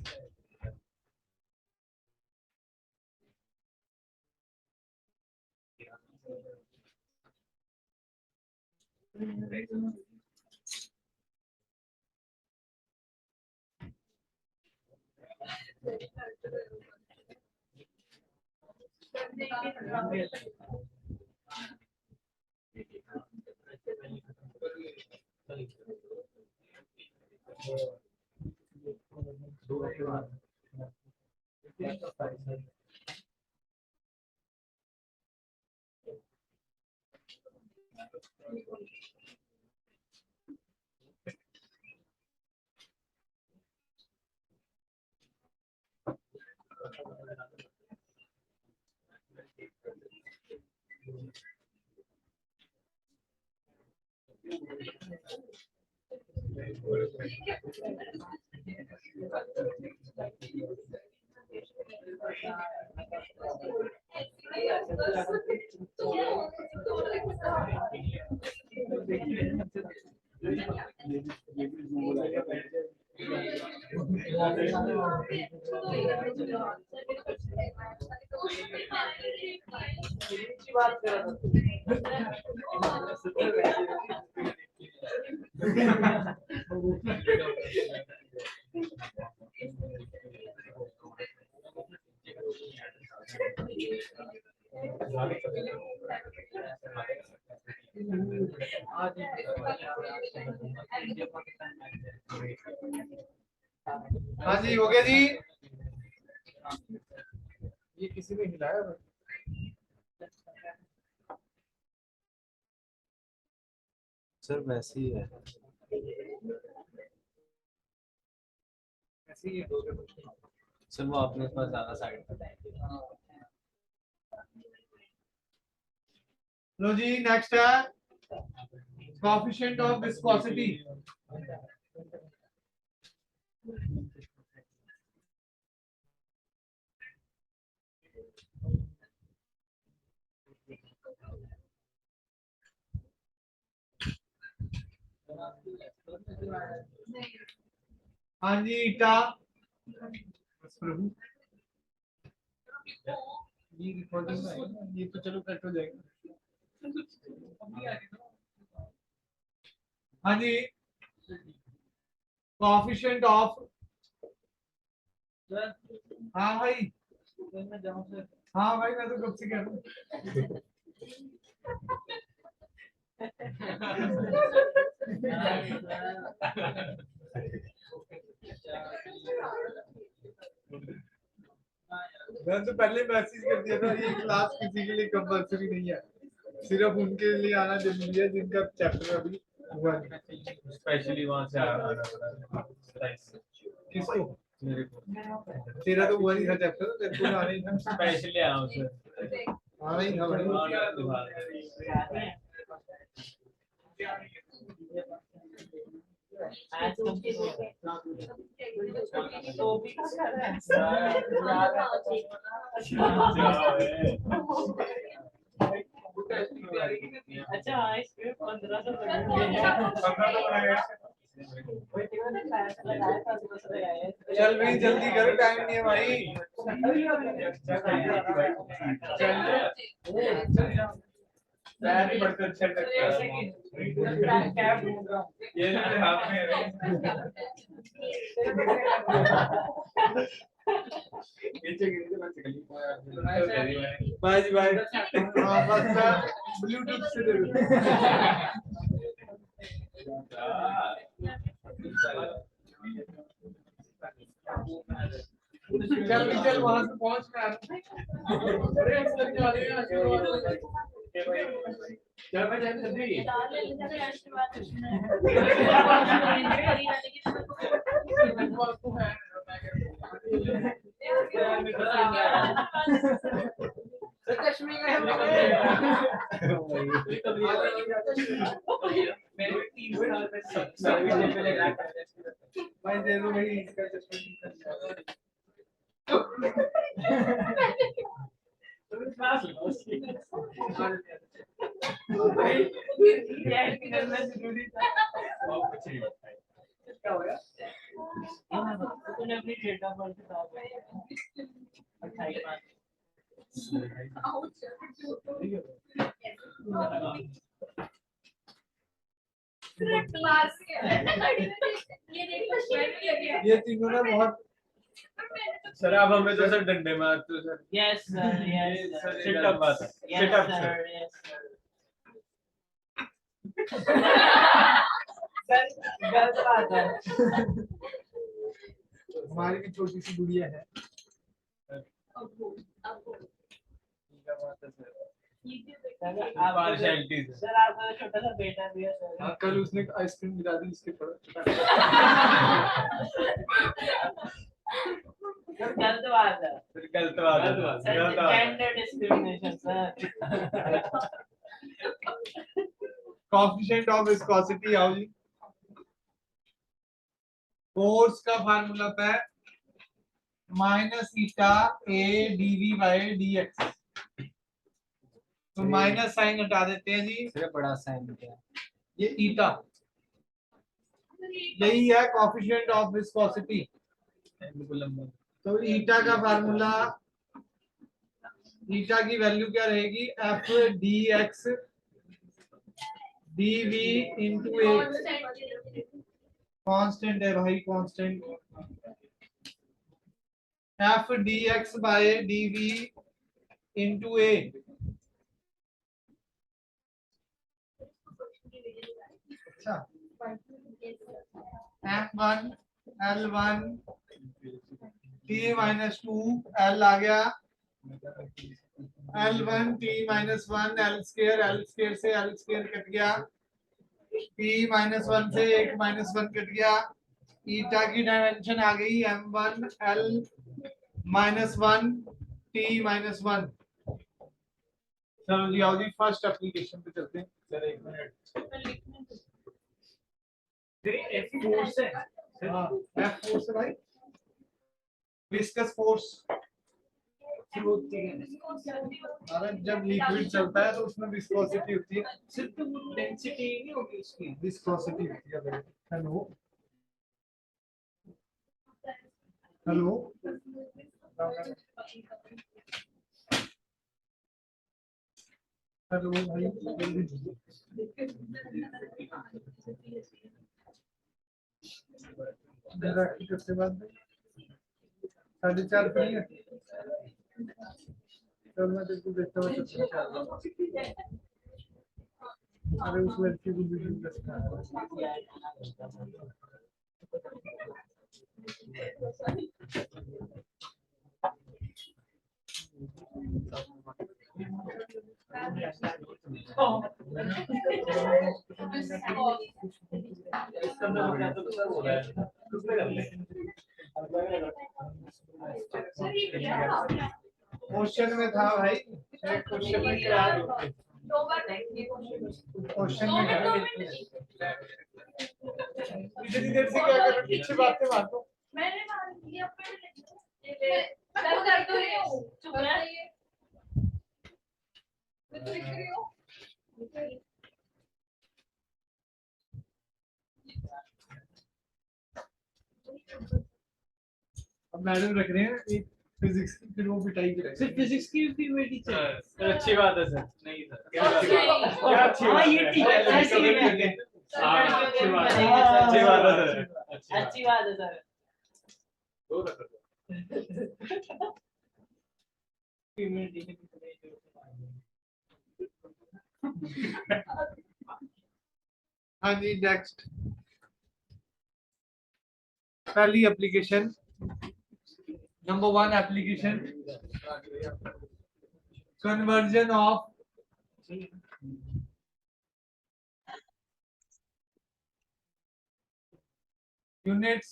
हाँ जी हो गया जी। ये किसी ने हिलाया है? सर वैसे ही है। ऐसे ही दो सर वो आपने इस बार ज्यादा साइड पर लो जी नेक्स्ट है कोएफिशिएंट ऑफ विस्कोसिटी। हाँ जी ईटा प्रभु ये रिकॉर्डिंग है ना, ये तो चलो कट हो जाएगा। हाँ जी कोएफिशिएंट ऑफ, हाँ भाई हाँ भाई मैं तो कब से कह रहा हूँ। मैं तो पहले मैसेज कर दिया था ये क्लास किसी के लिए कंपल्सरी नहीं है, सिर्फ उनके लिए आना जरूरी है जिनका चैप्टर अभी स्पेशली वहां से आया था किसको? मेरे को तेरा तो हुआ नहीं था चैप्टर, तेरे को आना ही था। स्पेशली आया हूं सर आना ही था भाई। आज तुम तो भी कर रहा है अच्छा इसमें 1500 चल भाई जल्दी करो, टाइम नहीं है भाई। बैग बढ़कर अच्छा लगता है ये हाथ में बाय जी बाय। हाँ बस मैं ब्लूटूथ से दे दूँ। चल भी चल वहां से पहुंच कर। अरे हम लग जा रहे हैं आशीर्वाद। चल भाई जल्दी। कश्मीर में हम मेरे 3 साल में सर्विस पे लगा भाई दे दो भाई इसका चश्मा। तूने अपनी डेट ऑफ बर्थ बता ये तीनों ना बहुत। सर अब हमें तो सर डंडे मार तो sir yes sir yes sir sit up बात sit up sir yes sir गलत बात है हमारी भी छोटी सी गुड़िया है। पार्शियलिटी सर आपका छोटा सा बेटा भी है सर हाँ कल उसने आइसक्रीम गिरा दी इसके पर। गलत बात है सर गलत बात है सर गलत बात है gender discrimination sir coefficient of viscosity आओ जी। फोर्स का फार्मूला होता है माइनस ईटा ए डीवी बाय डीएक्स। तो माइनस साइन हटा देते हैं जी। सर बड़ा साइन क्या ये ईटा, यही है कोएफिशिएंट ऑफ विस्कोसिटी। तो ईटा का फार्मूला, ईटा की वैल्यू क्या रहेगी? F D X D V into A. Constant है भाई, constant. F D X by D V into A. अच्छा F1 L1 T minus 2 L आ गया। L1 T minus 1 L square से L square कट गया। T minus 1 से 1 minus 1 cut गया। ईटा की dimension आ गई M1 L minus 1 T minus 1। चलो जी आओ जी फर्स्ट एप्लीकेशन पे चलते हैं। सर एक मिनट। F फोर्स है हाँ F फोर्स है भाई, विस्कस फोर्स। अरे जब लिक्विड चलता है तो उसमें विस्कोसिटी होती है। सिर्फ डेंसिटी नहीं होगी उसकी विस्कोसिटी होती है। हेलो हेलो हेलो भाई मेरा कितने बाद 4:30 पे है। चल मैं तेरे को देखता हुआ चलता हूँ। अरे उस लड़की को वीडियो करता है। इसका तो हो गया तो सर हो रहा है कुछ पे कर ले क्वेश्चन में था भाई, क्वेश्चन में क्या है? दो बार देखेंगे क्वेश्चन में क्या है? इतनी देर से क्या कर रहे हो? पीछे बातें मारो। मैंने मार दिया मैं कर तो रही हूँ चुप रहिए मैं तो लिख रही हूँ अब मैडम रख रहे हैं एक फिजिक्स की, फिर वो पिटाई की सिर्फ फिजिक्स की फीमेल टीचर सर अच्छी बात है सर। नहीं सर क्या अच्छी बात है? ये ठीक है ऐसे ही रहते हैं हाँ, अच्छी बात है। अच्छी अच्छी बात है सर। अच्छी बात है सर दो रख दो। फीमेल टीचर हाँ जी, नेक्स्ट पहली application, number 1 application, conversion of units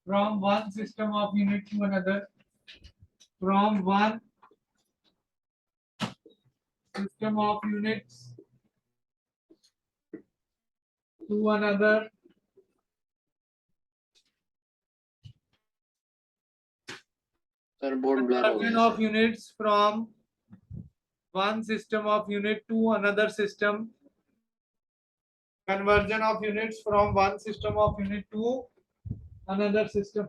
from one system of unit to another, from one system of units to another, sir board blur हो conversion गया of units from one system of unit to another system, conversion of units from one system of unit to another system.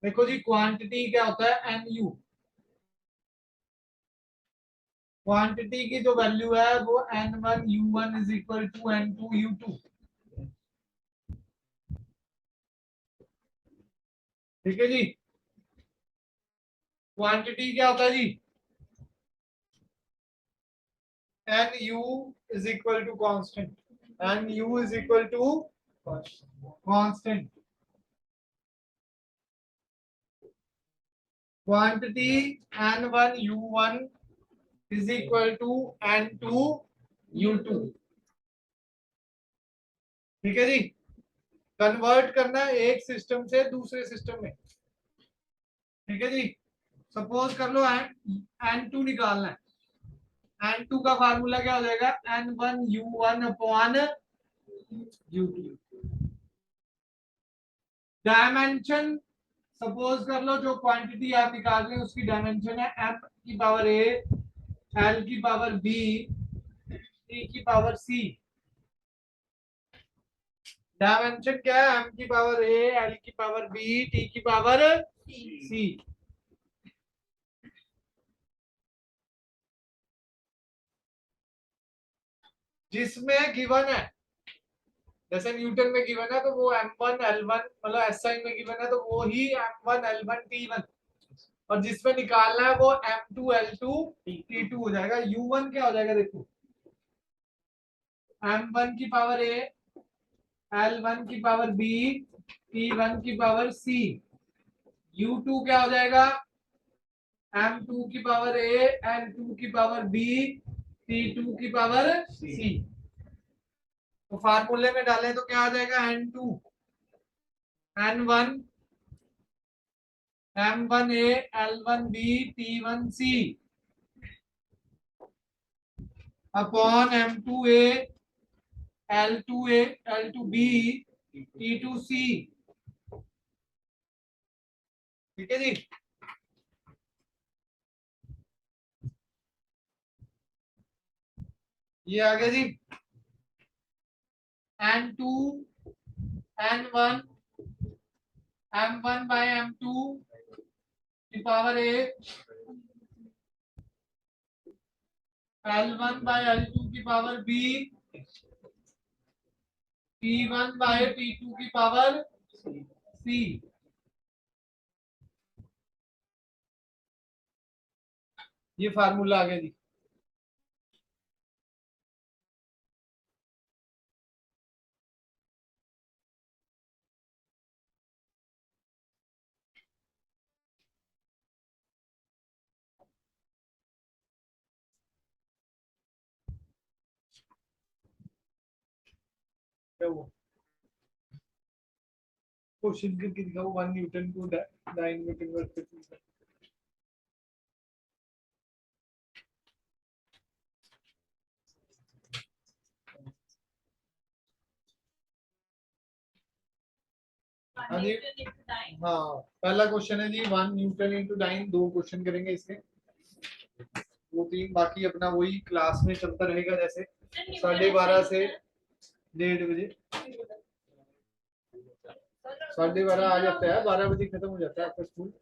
देखो जी, quantity क्या होता है? N you. Quantity की जो value है वो n1 u1 is equal to n2 u2। ठीक है जी। क्वांटिटी क्या होता है जी? N U is equal to constant, N U is equal to constant. Quantity n1 u1 is equal to n2 u2। ठीक है जी। कन्वर्ट करना है एक सिस्टम से दूसरे सिस्टम में। ठीक है जी। सपोज कर लो n2 निकालना है, n2 का फार्मूला क्या हो जाएगा? n1 u1 upon u2। Dimension suppose कर लो, जो क्वांटिटी आप निकाल रहे हैं उसकी डायमेंशन है m की पावर a, l की पावर b, t की पावर c। डायमेंशन क्या है? m की पावर a, l की पावर b, t की पावर c। जिसमें गिवन है, जैसे न्यूटन में गिवन है तो वो m1 l1, मतलब एसआई में गिवन है तो वो ही m1 l1 t1, और जिसमें निकालना है वो m2 l2 t2 हो जाएगा। u1 क्या हो जाएगा? देखो, m1 की पावर a, l1 की पावर b, t1 की पावर c। u2 क्या हो जाएगा? m2 की पावर a, l2 की पावर b, t2 की पावर c। तो फार्मूले में डालें तो क्या आ जाएगा? n2 n1 m1a l1b t1c upon m2a l2a l2b t2c। ठीक है जी। ये आ गया जी। n2 n1 m1 bye m2 की power a, l1 bye l2 की power b, t1 bye t2 की पावर c। ये फार्मूला आ गया जी। है वो क्वेश्चन करके दिखाओ 1 न्यूटन को डाइन में कन्वर्ट करके। हाँ जी, हाँ पहला क्वेश्चन है जी 1 न्यूटन इंटू डाइन। 2 क्वेश्चन करेंगे इसके, 2-3, बाकी अपना वही क्लास में चलता रहेगा जैसे 12:30 से 1:30 बजे। 12:30 आ जाता है, 12 बजे खत्म हो जाता है आपका स्कूल।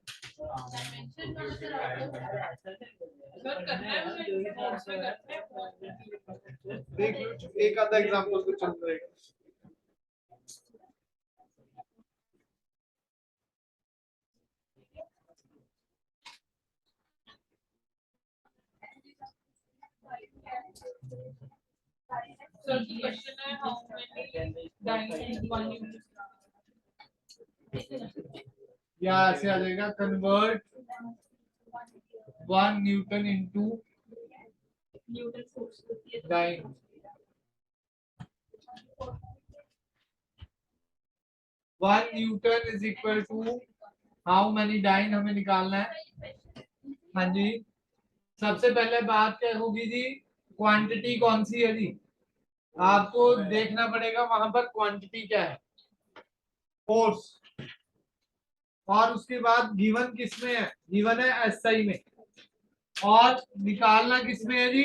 देख लो एक आधा एग्जाम्पल तो चल रहेगा। So the question है how many dynes in 1 unit? या ऐसे आ जाएगा convert 1 newton into dyne. 1 newton is equal to how many dyne हमें निकालना है। हाँ जी, सबसे पहले बात क्या होगी जी, क्वांटिटी कौन सी है जी, आपको देखना पड़ेगा वहां पर क्वांटिटी क्या है, फोर्स। और उसके बाद गिवन किसमें है, गिवन है एसआई में, और निकालना किसमें है जी,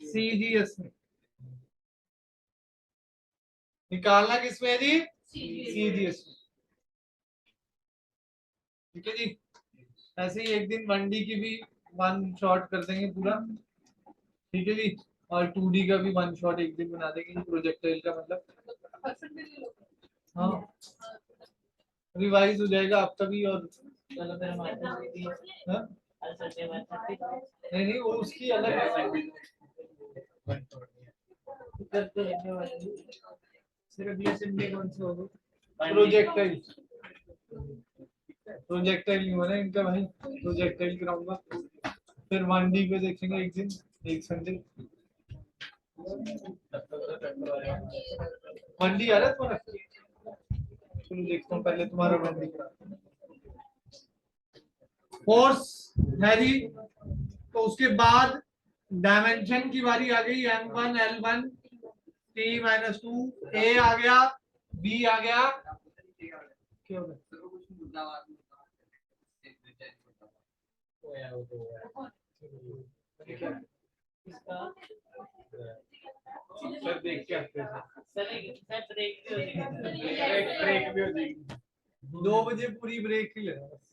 सीजीएस में। निकालना किसमें है जी, सीजीएस में। ठीक है जी, ऐसे ही एक दिन 1D की भी 1 शॉट कर देंगे पूरा, ठीक है जी, और 2D का भी 1 शॉट एक दिन बना देंगे प्रोजेक्टाइल का, मतलब हाँ रिवाइज हो जाएगा आपका भी। और हाँ? नहीं नहीं वो उसकी अलग है, सिर्फ अगले संडे कौन सा होगा? प्रोजेक्टाइल। प्रोजेक्टाइल नहीं होना इनका भाई, प्रोजेक्टाइल कराऊंगा। फिर 1D पे देखेंगे एक दिन, एक संडे। 1D आ रहा है तुम्हारा, चलो देखता हूँ पहले तुम्हारा 1D का फोर्स है जी। तो उसके बाद डायमेंशन की बारी आ गई, M1 L1 T-2, A आ गया, B आ गया, क्या हो गया? सर देख के आते हैं, ब्रेक भी हो जाएगी, 2 बजे पूरी ब्रेक ही लेना बस।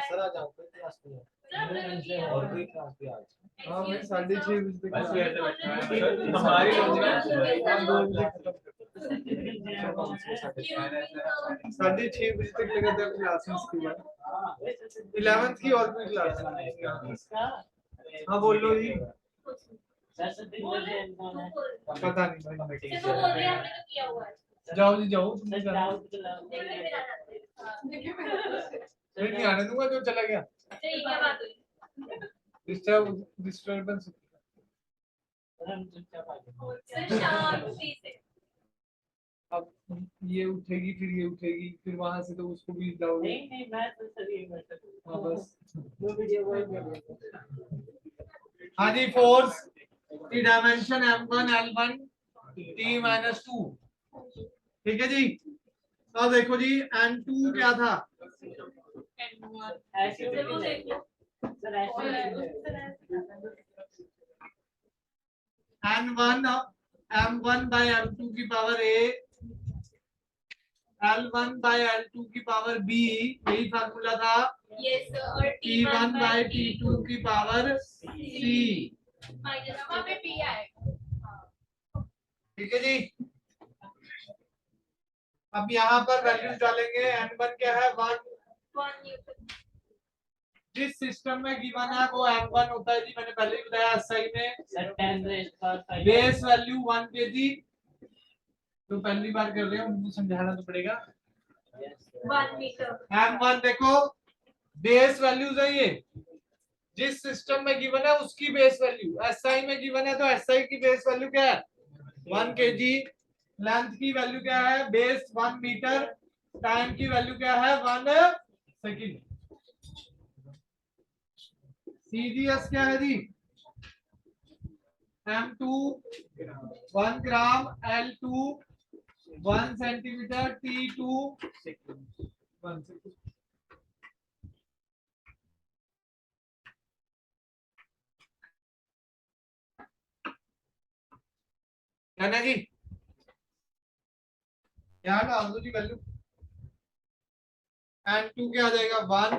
सर आ जाओ क्लास में, और कोई क्लास भी आज। हाँ मैं 6:30 बजे तक बस ऐसे बैठा है हमारी रोज 2 बजे खत्म, 6:30 बजे तक लगातार क्लासेस की है। 11th की और कोई क्लास है? हाँ बोलो जी, पता नहीं भाई, जाओ जी जाओ, तुम फिर नहीं आने दूंगा जो चला गया, डिस्टर्बेंस। अब ये उठेगी फिर ये उठेगी, फिर वहां से तो उसको भी जाओगे। नहीं मैं तो सही हाँ बस दो वीडियो हाँ जी, फोर्स की डायमेंशन M1 L1 T-2, ठीक है जी। तो देखो जी N2 क्या था, N1 M1 by M2 की power A, L1 by L2 की पावर B, यही फार्मूला था। T1 by T2 की पावर C, ठीक है जी। अब यहाँ पर वैल्यू डालेंगे, N1 क्या है 1, जिस सिस्टम में गिवन है वो M1 होता है जी, मैंने पहले ही बताया एसआई में बेस वैल्यू 1 kg। तो पहली बार कर रहे हो, मुझे समझाना तो पड़ेगा। 1 मीटर M1 देखो बेस वैल्यूज है ये, जिस सिस्टम में गिवन है उसकी बेस वैल्यू, एसआई में गिवन है तो एसआई की बेस वैल्यू क्या है 1 kg, लेंथ की वैल्यू क्या है बेस 1 मीटर, टाइम की वैल्यू क्या है 1 सेकंड। सीजीएस क्या है जी M2 1 ग्राम, L2 1 सेंटीमीटर, T2 1 सेकंड। है ना जी, यहाँ डाल दो जी वैल्यू। N2 क्या आ जाएगा 1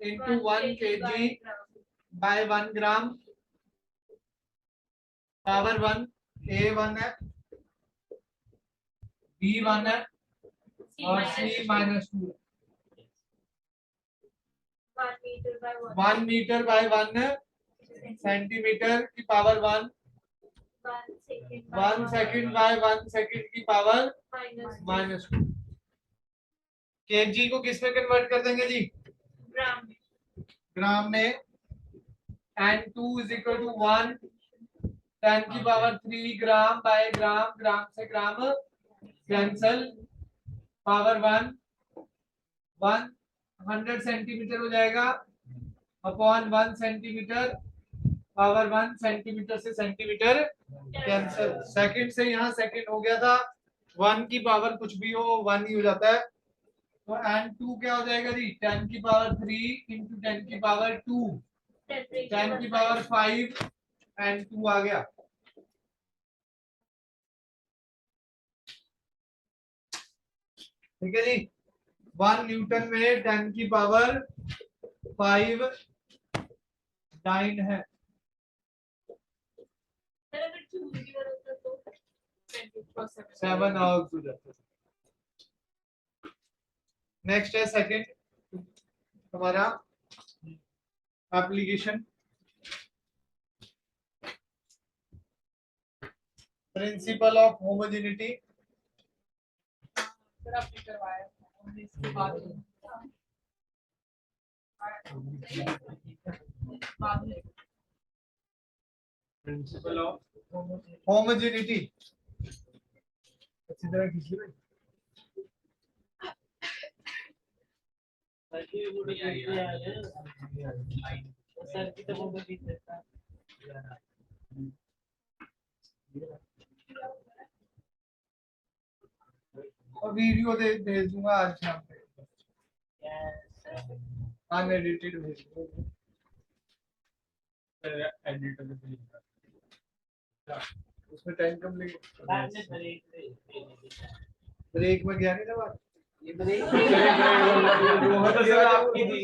into 1 kg by 1 gram, power 1, A1 है, B1 है और C minus 2। 1 metre by 1 centimetre की पावर 1, 1 सेकंड बाय 1 सेकंड की पावर -2। केजी को किस में कन्वर्ट कर देंगे जी ग्राम में। N2 is equal to 1 10 की पावर 3 ग्राम बाय ग्राम, ग्राम से ग्राम कैंसल, पावर 1 100 सेंटीमीटर हो जाएगा अपॉन 1 सेंटीमीटर, पावर 1 सेंटीमीटर से सेंटीमीटर कैंसल, सेकंड से यहाँ सेकंड हो गया था, 1 की पावर कुछ भी हो 1 ही हो जाता है। तो N2 क्या हो जाएगा जी 10 की पावर 3 इंटू 10 की पावर 2, 10 की पावर 5 N2 आ गया। ठीक है जी, 1 न्यूटन में 10 की पावर 5 9 है। सर अगर जूल की जरूरत है तो 10 7 आवर्स हो जाते हैं। नेक्स्ट है सेकंड हमारा application, principal of homogeneity. Sir आपने करवाया हमने इसके बाद में प्रिंसिपल ऑफ होमोजेनिटी अच्छी तरह खींचिए भाई। सर की वो देखते हैं सर की तो वो भी देता है। और वीडियो दे भेज दूंगा आज शाम पे, अनएडिटेड भेज दूंगा। एडिटर उसमें टाइम कम बाद लगेगा। में ब्रेक में गया नहीं था बात, ये ब्रेक वो तो सर आपकी थी,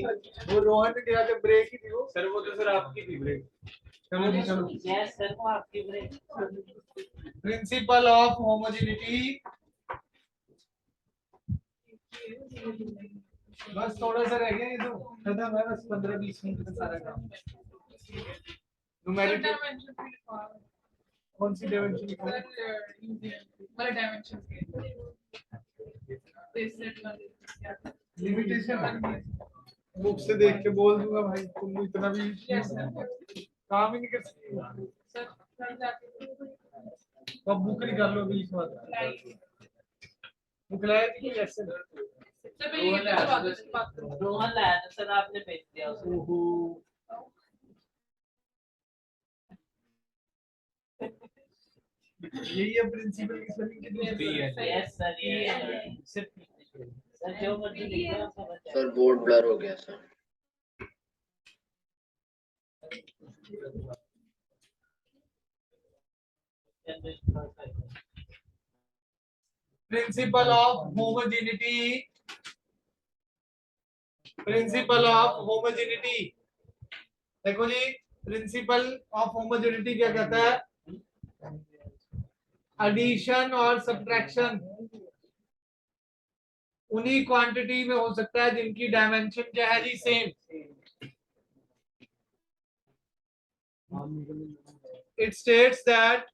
वो रोहन ने गया था, ब्रेक ही थी वो। सर वो तो सर आपकी थी ब्रेक। चलो जी चलो। यस सर को आपकी ब्रेक प्रिंसिपल ऑफ होमोजेनिटी, बस थोड़ा सा रह गया ये तो खत्म है, बस 15-20 मिनट में सारा काम। न्यूमेरिकल डायमेंशन भी लिखवा कौन सी डायमेंशन की सर वाला डायमेंशन के बेसिक वाले लिमिटेशन बुक से देख के बोल दूंगा भाई, तुम इतना भी यस सर काम ही नहीं कर सकते। सर कल जाके अब बुक निकाल लो अभी लिखवा दो। बुक लाया थी कि ऐसे? सर पहले ये तो बात करो रोहन लाया था सर, आपने भेज दिया उसको। ओहो यही है प्रिंसिपल की स्पेलिंग कितनी है? यस सर ये सर जो मर्जी लिख लो सब अच्छा सर बोर्ड ब्लर हो गया sir. Principal of homogeneity, principal of homogeneity देखो जी, प्रिंसिपल ऑफ होमोजेनिटी क्या कहता है? एडिशन और सब्ट्रैक्शन उन्हीं क्वांटिटी में हो सकता है जिनकी डायमेंशन क्या है जी same. It states that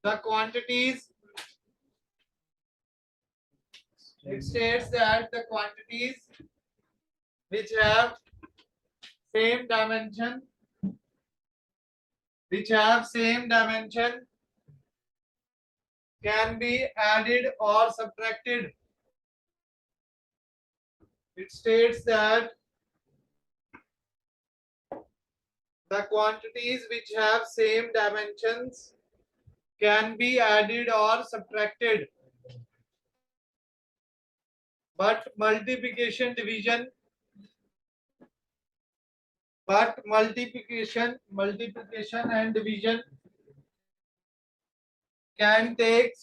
the quantities It states that the quantities which have same dimension can be added or subtracted. It states that the quantities which have same dimensions can be added or subtracted, but multiplication and division can take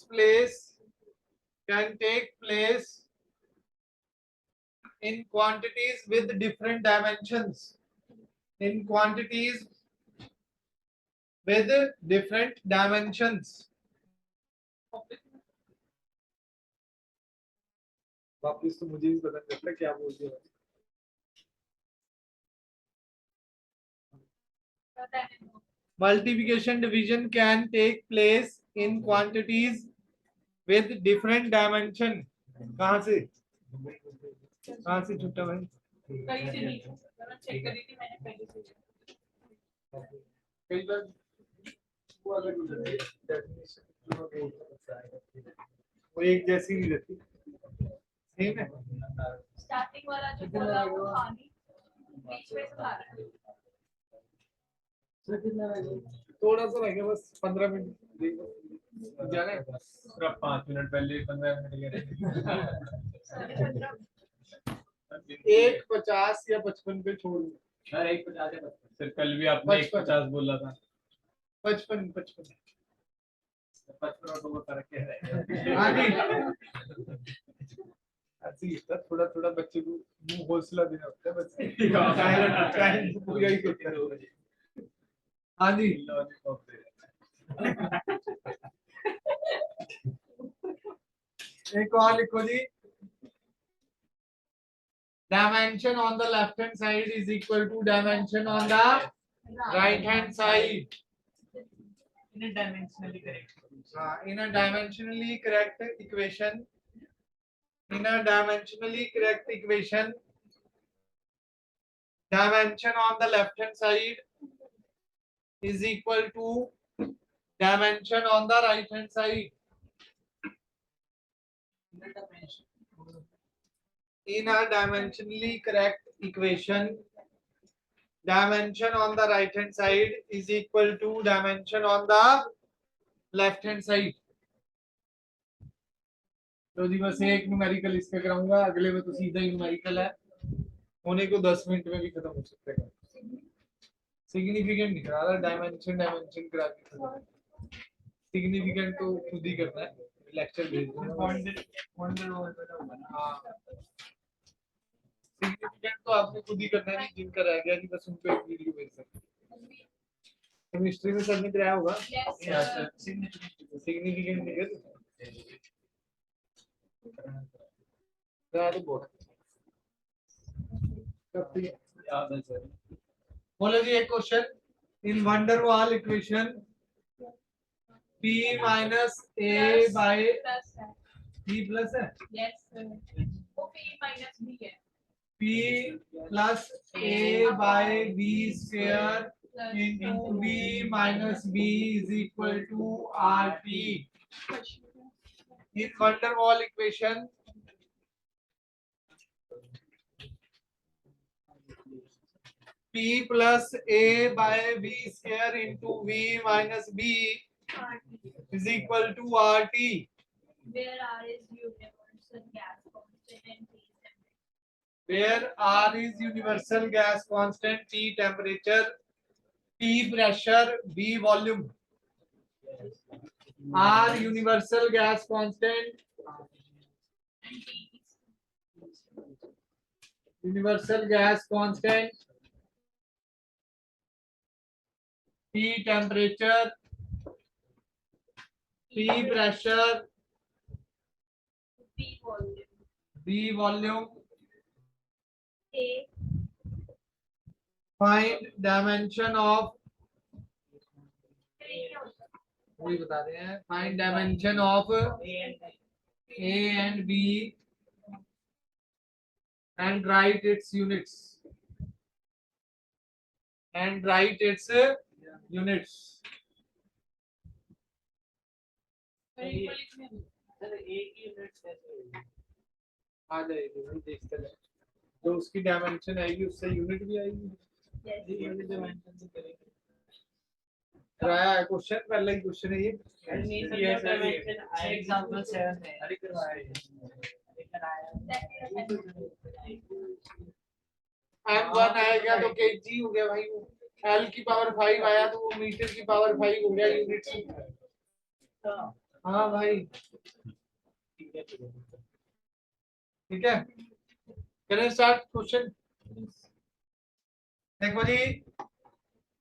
place in quantities with different dimensions. वापिस तो मुझे भी पता नहीं चलता क्या बोल दिया Multiplication division can take place in quantities with different dimension. कहाँ से छुट्टा भाई? कहीं से नहीं मैं चेक करी थी मैंने पहले से कई बार वो अलग हो जाती है definition, वो एक जैसी नहीं रहती, सेम है. स्टार्टिंग वाला जो बोला वो पानी बीच में से आ रहा है थोड़ा सा रह गया बस 15 मिनट जाना है. पूरा 5 मिनट पहले 15 मिनट गए 1:50 या 55 पे छोड़ दूं. सर 1:50 है सर कल भी आपने 1:50 बोला था 55 55 और 2 फर्क क्या है हाँ जी. ऐसे ही होता है, थोड़ा थोड़ा बच्चे को मुंह हौसला देना होता है बच्चे चाहे पूरा ही होता है. हाँ जी. लॉलीपॉप दे एक और लिखो जी. Dimension on the left hand side is equal to dimension on the right hand side. in a dimensionally correct. In a dimensionally correct equation, dimension on the left hand side is equal to dimension on the right hand side. In a dimensionally correct equation, dimension on the right hand side is equal to dimension on the left hand side. तो जी बस एक numerical इसका कराऊंगा, अगले में तो सीधा ही numerical है, होने को 10 मिनट में भी खत्म हो सकता है. सिग्निफिकेंट नहीं करा रहा, डायमेंशन करा के सिग्निफिकेंट तो खुद ही करना है, लेक्चर भेज देना. हाँ सिग्निफिकेंट तो आपने खुद ही करना है, जिनका रह गया कि बस उनको एक वीडियो भेज सकते. केमिस्ट्री में सबने कराया होगा सिग्निफिकेंट नहीं कर बोलो जी. एक question in van der Waals equation p minus a by plus है p प्लस है यस वो p माइनस b है p plus a by b square into b minus b is equal to rt. In van der Waal equation, p plus a by b square into v minus b is equal to rt. where R is universal gas constant and T is temperature. Where R is universal gas constant, T temperature, T pressure, B volume. R universal gas constant, And T is universal gas constant, T temperature, T pressure, P volume. B volume. A Find dimension of, 3 क्या होता है? वही बता रहे हैं. Find dimension of A and A and B and write its units. And write its units. Sir एक बार लिखने दो। सर एक यूनिट कैसे होगी? आ जाएगी भाई, देखते रहे। जो उसकी डायमेंशन आएगी उससे यूनिट भी आएगी। यूनिट डायमेंशन से करेंगे। कराया है क्वेश्चन, पहला ही क्वेश्चन है ये। नहीं सर, ये वो सर, ये डायमेंशन एग्जांपल 7 में अरे करवाया है। M1 आएगा तो kg हो गया भाई, वो L की पावर 5 आया तो वो मीटर की पावर 5 हो गया यूनिट से। हाँ भाई ठीक है, करें स्टार्ट क्वेश्चन। देखो जी,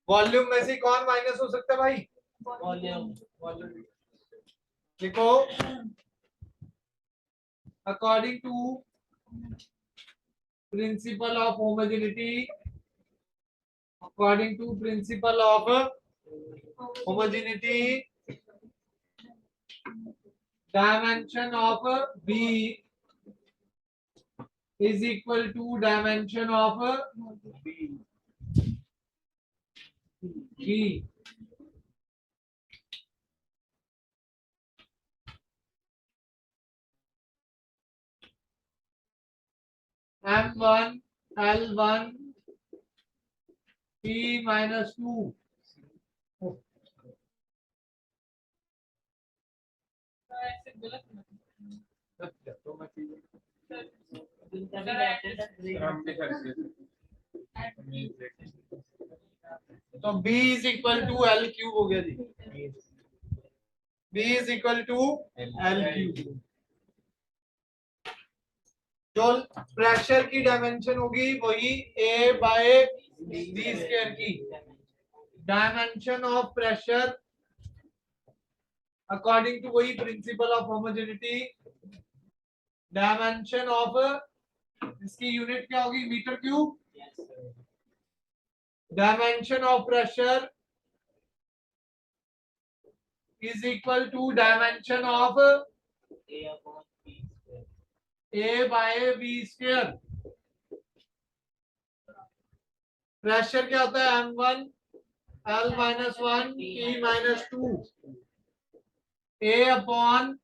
वॉल्यूम में से कौन माइनस हो सकता है भाई? वॉल्यूम देखो, according to principle of homogeneity, according to principle of homogeneity, dimension of B is equal to dimension of B. M1 L1 P minus 2. Sir ऐसे गलत मत। हम भी करते हैं। तो B is equal to L cube हो गया जी। B is equal to L cube। जो प्रेशर की डायमेंशन होगी वही A बाय B स्क्वायर की। Dimension of pressure according to वही principle of homogeneity, dimension of इसकी यूनिट क्या होगी? Metre cube. Dimension of pressure is equal to dimension of A by B square. Pressure क्या होता है? M1 L minus 1 P minus 2 A upon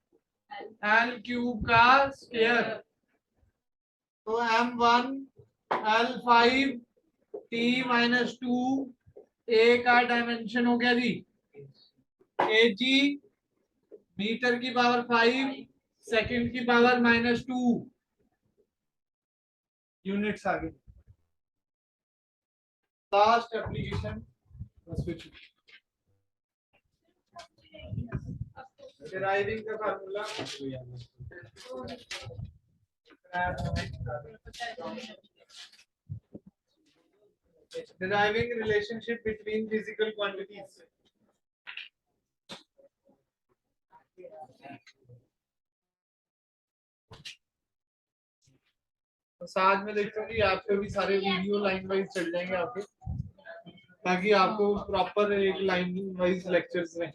L cube का square. तो M1 L5 T minus 2 A का dimension हो गया जी Ag metre की power 5 second की पावर माइनस 2 यूनिट्स आ गई। लास्ट एप्लीकेशन डिराइविंग का formula, deriving relationship between physical quantities। तो साथ में देखते हैं कि आपके भी सारे वीडियो लाइन वाइज चल जाएंगे आपके, ताकि आपको प्रॉपर एक लाइन वाइज लेक्चर्स रहें।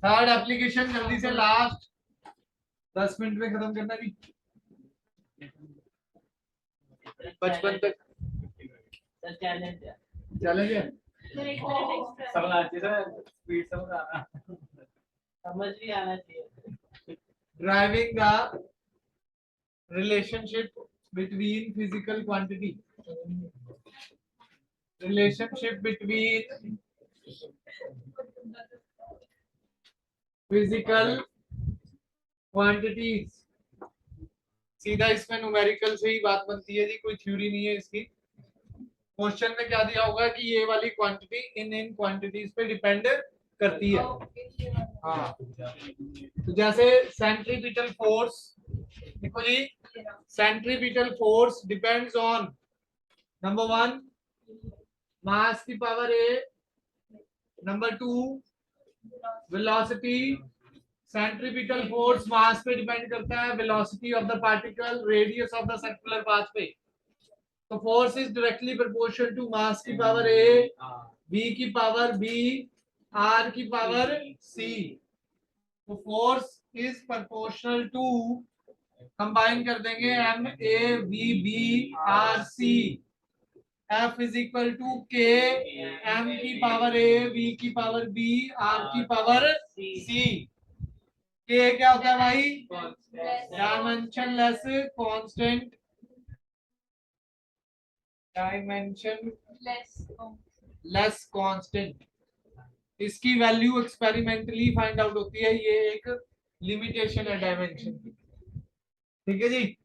थर्ड एप्लीकेशन जल्दी से, लास्ट 10 मिनट में खत्म करना जी, 55 तक सर चैलेंज है। चैलेंज है। सर एक मिनट एक्स्ट्रा। समझ आती है स्पीड समझ आना। समझ भी आना चाहिए। Driving the relationship between physical quantity, relationship between physical quantities। सीधा इसमें न्यूमेरिकल से ही बात बनती है जी, कोई थ्योरी नहीं है इसकी। क्वेश्चन में क्या दिया होगा कि ये वाली क्वांटिटी इन क्वांटिटीज पे डिपेंड करती है। हाँ, तो जैसे सेंट्रीपिटल फोर्स, देखो जी, centripetal force depends on number 1 mass की power A, number 2 velocity. Centripetal force mass पे डिपेंड करता है, velocity of the particle, radius of the circular path पे। तो force is directly proportional to mass की power A, B की power B, R की power C। तो force is proportional to, combine कर देंगे M A V B R C, F is equal to K M की power A V की power B R की power C. K क्या होता है भाई? Dimensionless constant, dimensionless constant. इसकी वैल्यू एक्सपेरिमेंटली फाइंड आउट होती है, ये एक लिमिटेशन है डायमेंशन की। ठीक है जी।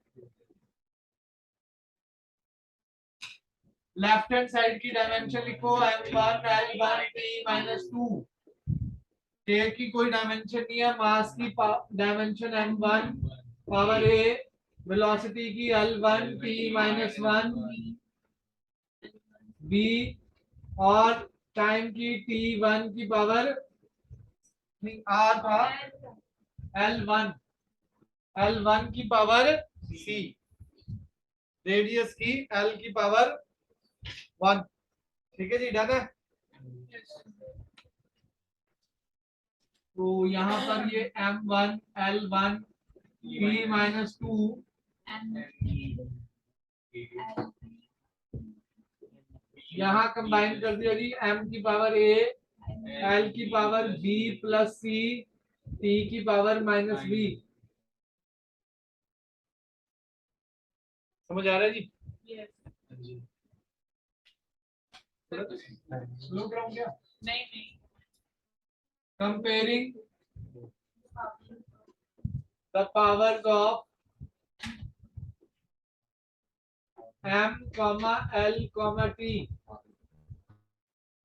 लेफ्ट हैंड साइड की डायमेंशन लिखो m1 l1 t -2। के की कोई डायमेंशन नहीं है, मास की dimension m1, power a, velocity की l1 t-1 b, और टाइम की t1 की पावर r था l1 की पावर c, रेडियस की l की पावर 1। ठीक है जी, डन है। तो यहाँ पर ये m1 l1 t-2 यहाँ कंबाइन कर दिया जी, m की पावर a, l की power b plus c, t की पावर -b। समझ आ रहा है जी? स्लो कराऊं क्या? नहीं Comparing the powers of m, l, t,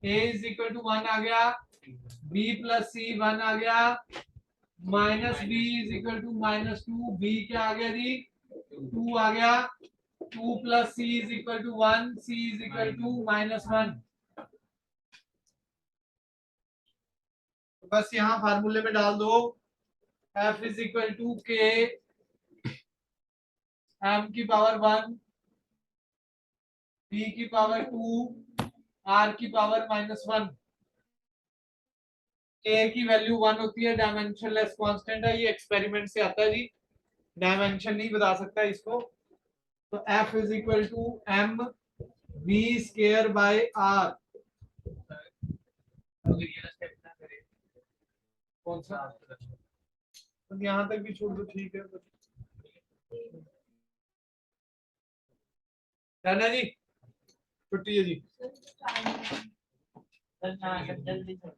a is equal to 1 आ गया, b प्लस c 1 आ गया, minus b is equal to -2, b क्या आ गया जी? 2 आ गया, 2 plus c is equal to 1, c is equal to -1। बस यहाँ फार्मूले में डाल दो, f is equal to K m की पावर 1, b की पावर 2, r की पावर -1। k की वैल्यू 1 होती है, डायमेंशनलेस कांस्टेंट है, ये एक्सपेरिमेंट से आता है जी, डायमेंशन नहीं बता सकता इसको। तो f is equal to m v square by r। कौन सा? तो यहाँ तक भी छोड़ दो, ठीक है। डन है जी, छुट्टी है जी। सर हाँ सर जल्दी सर।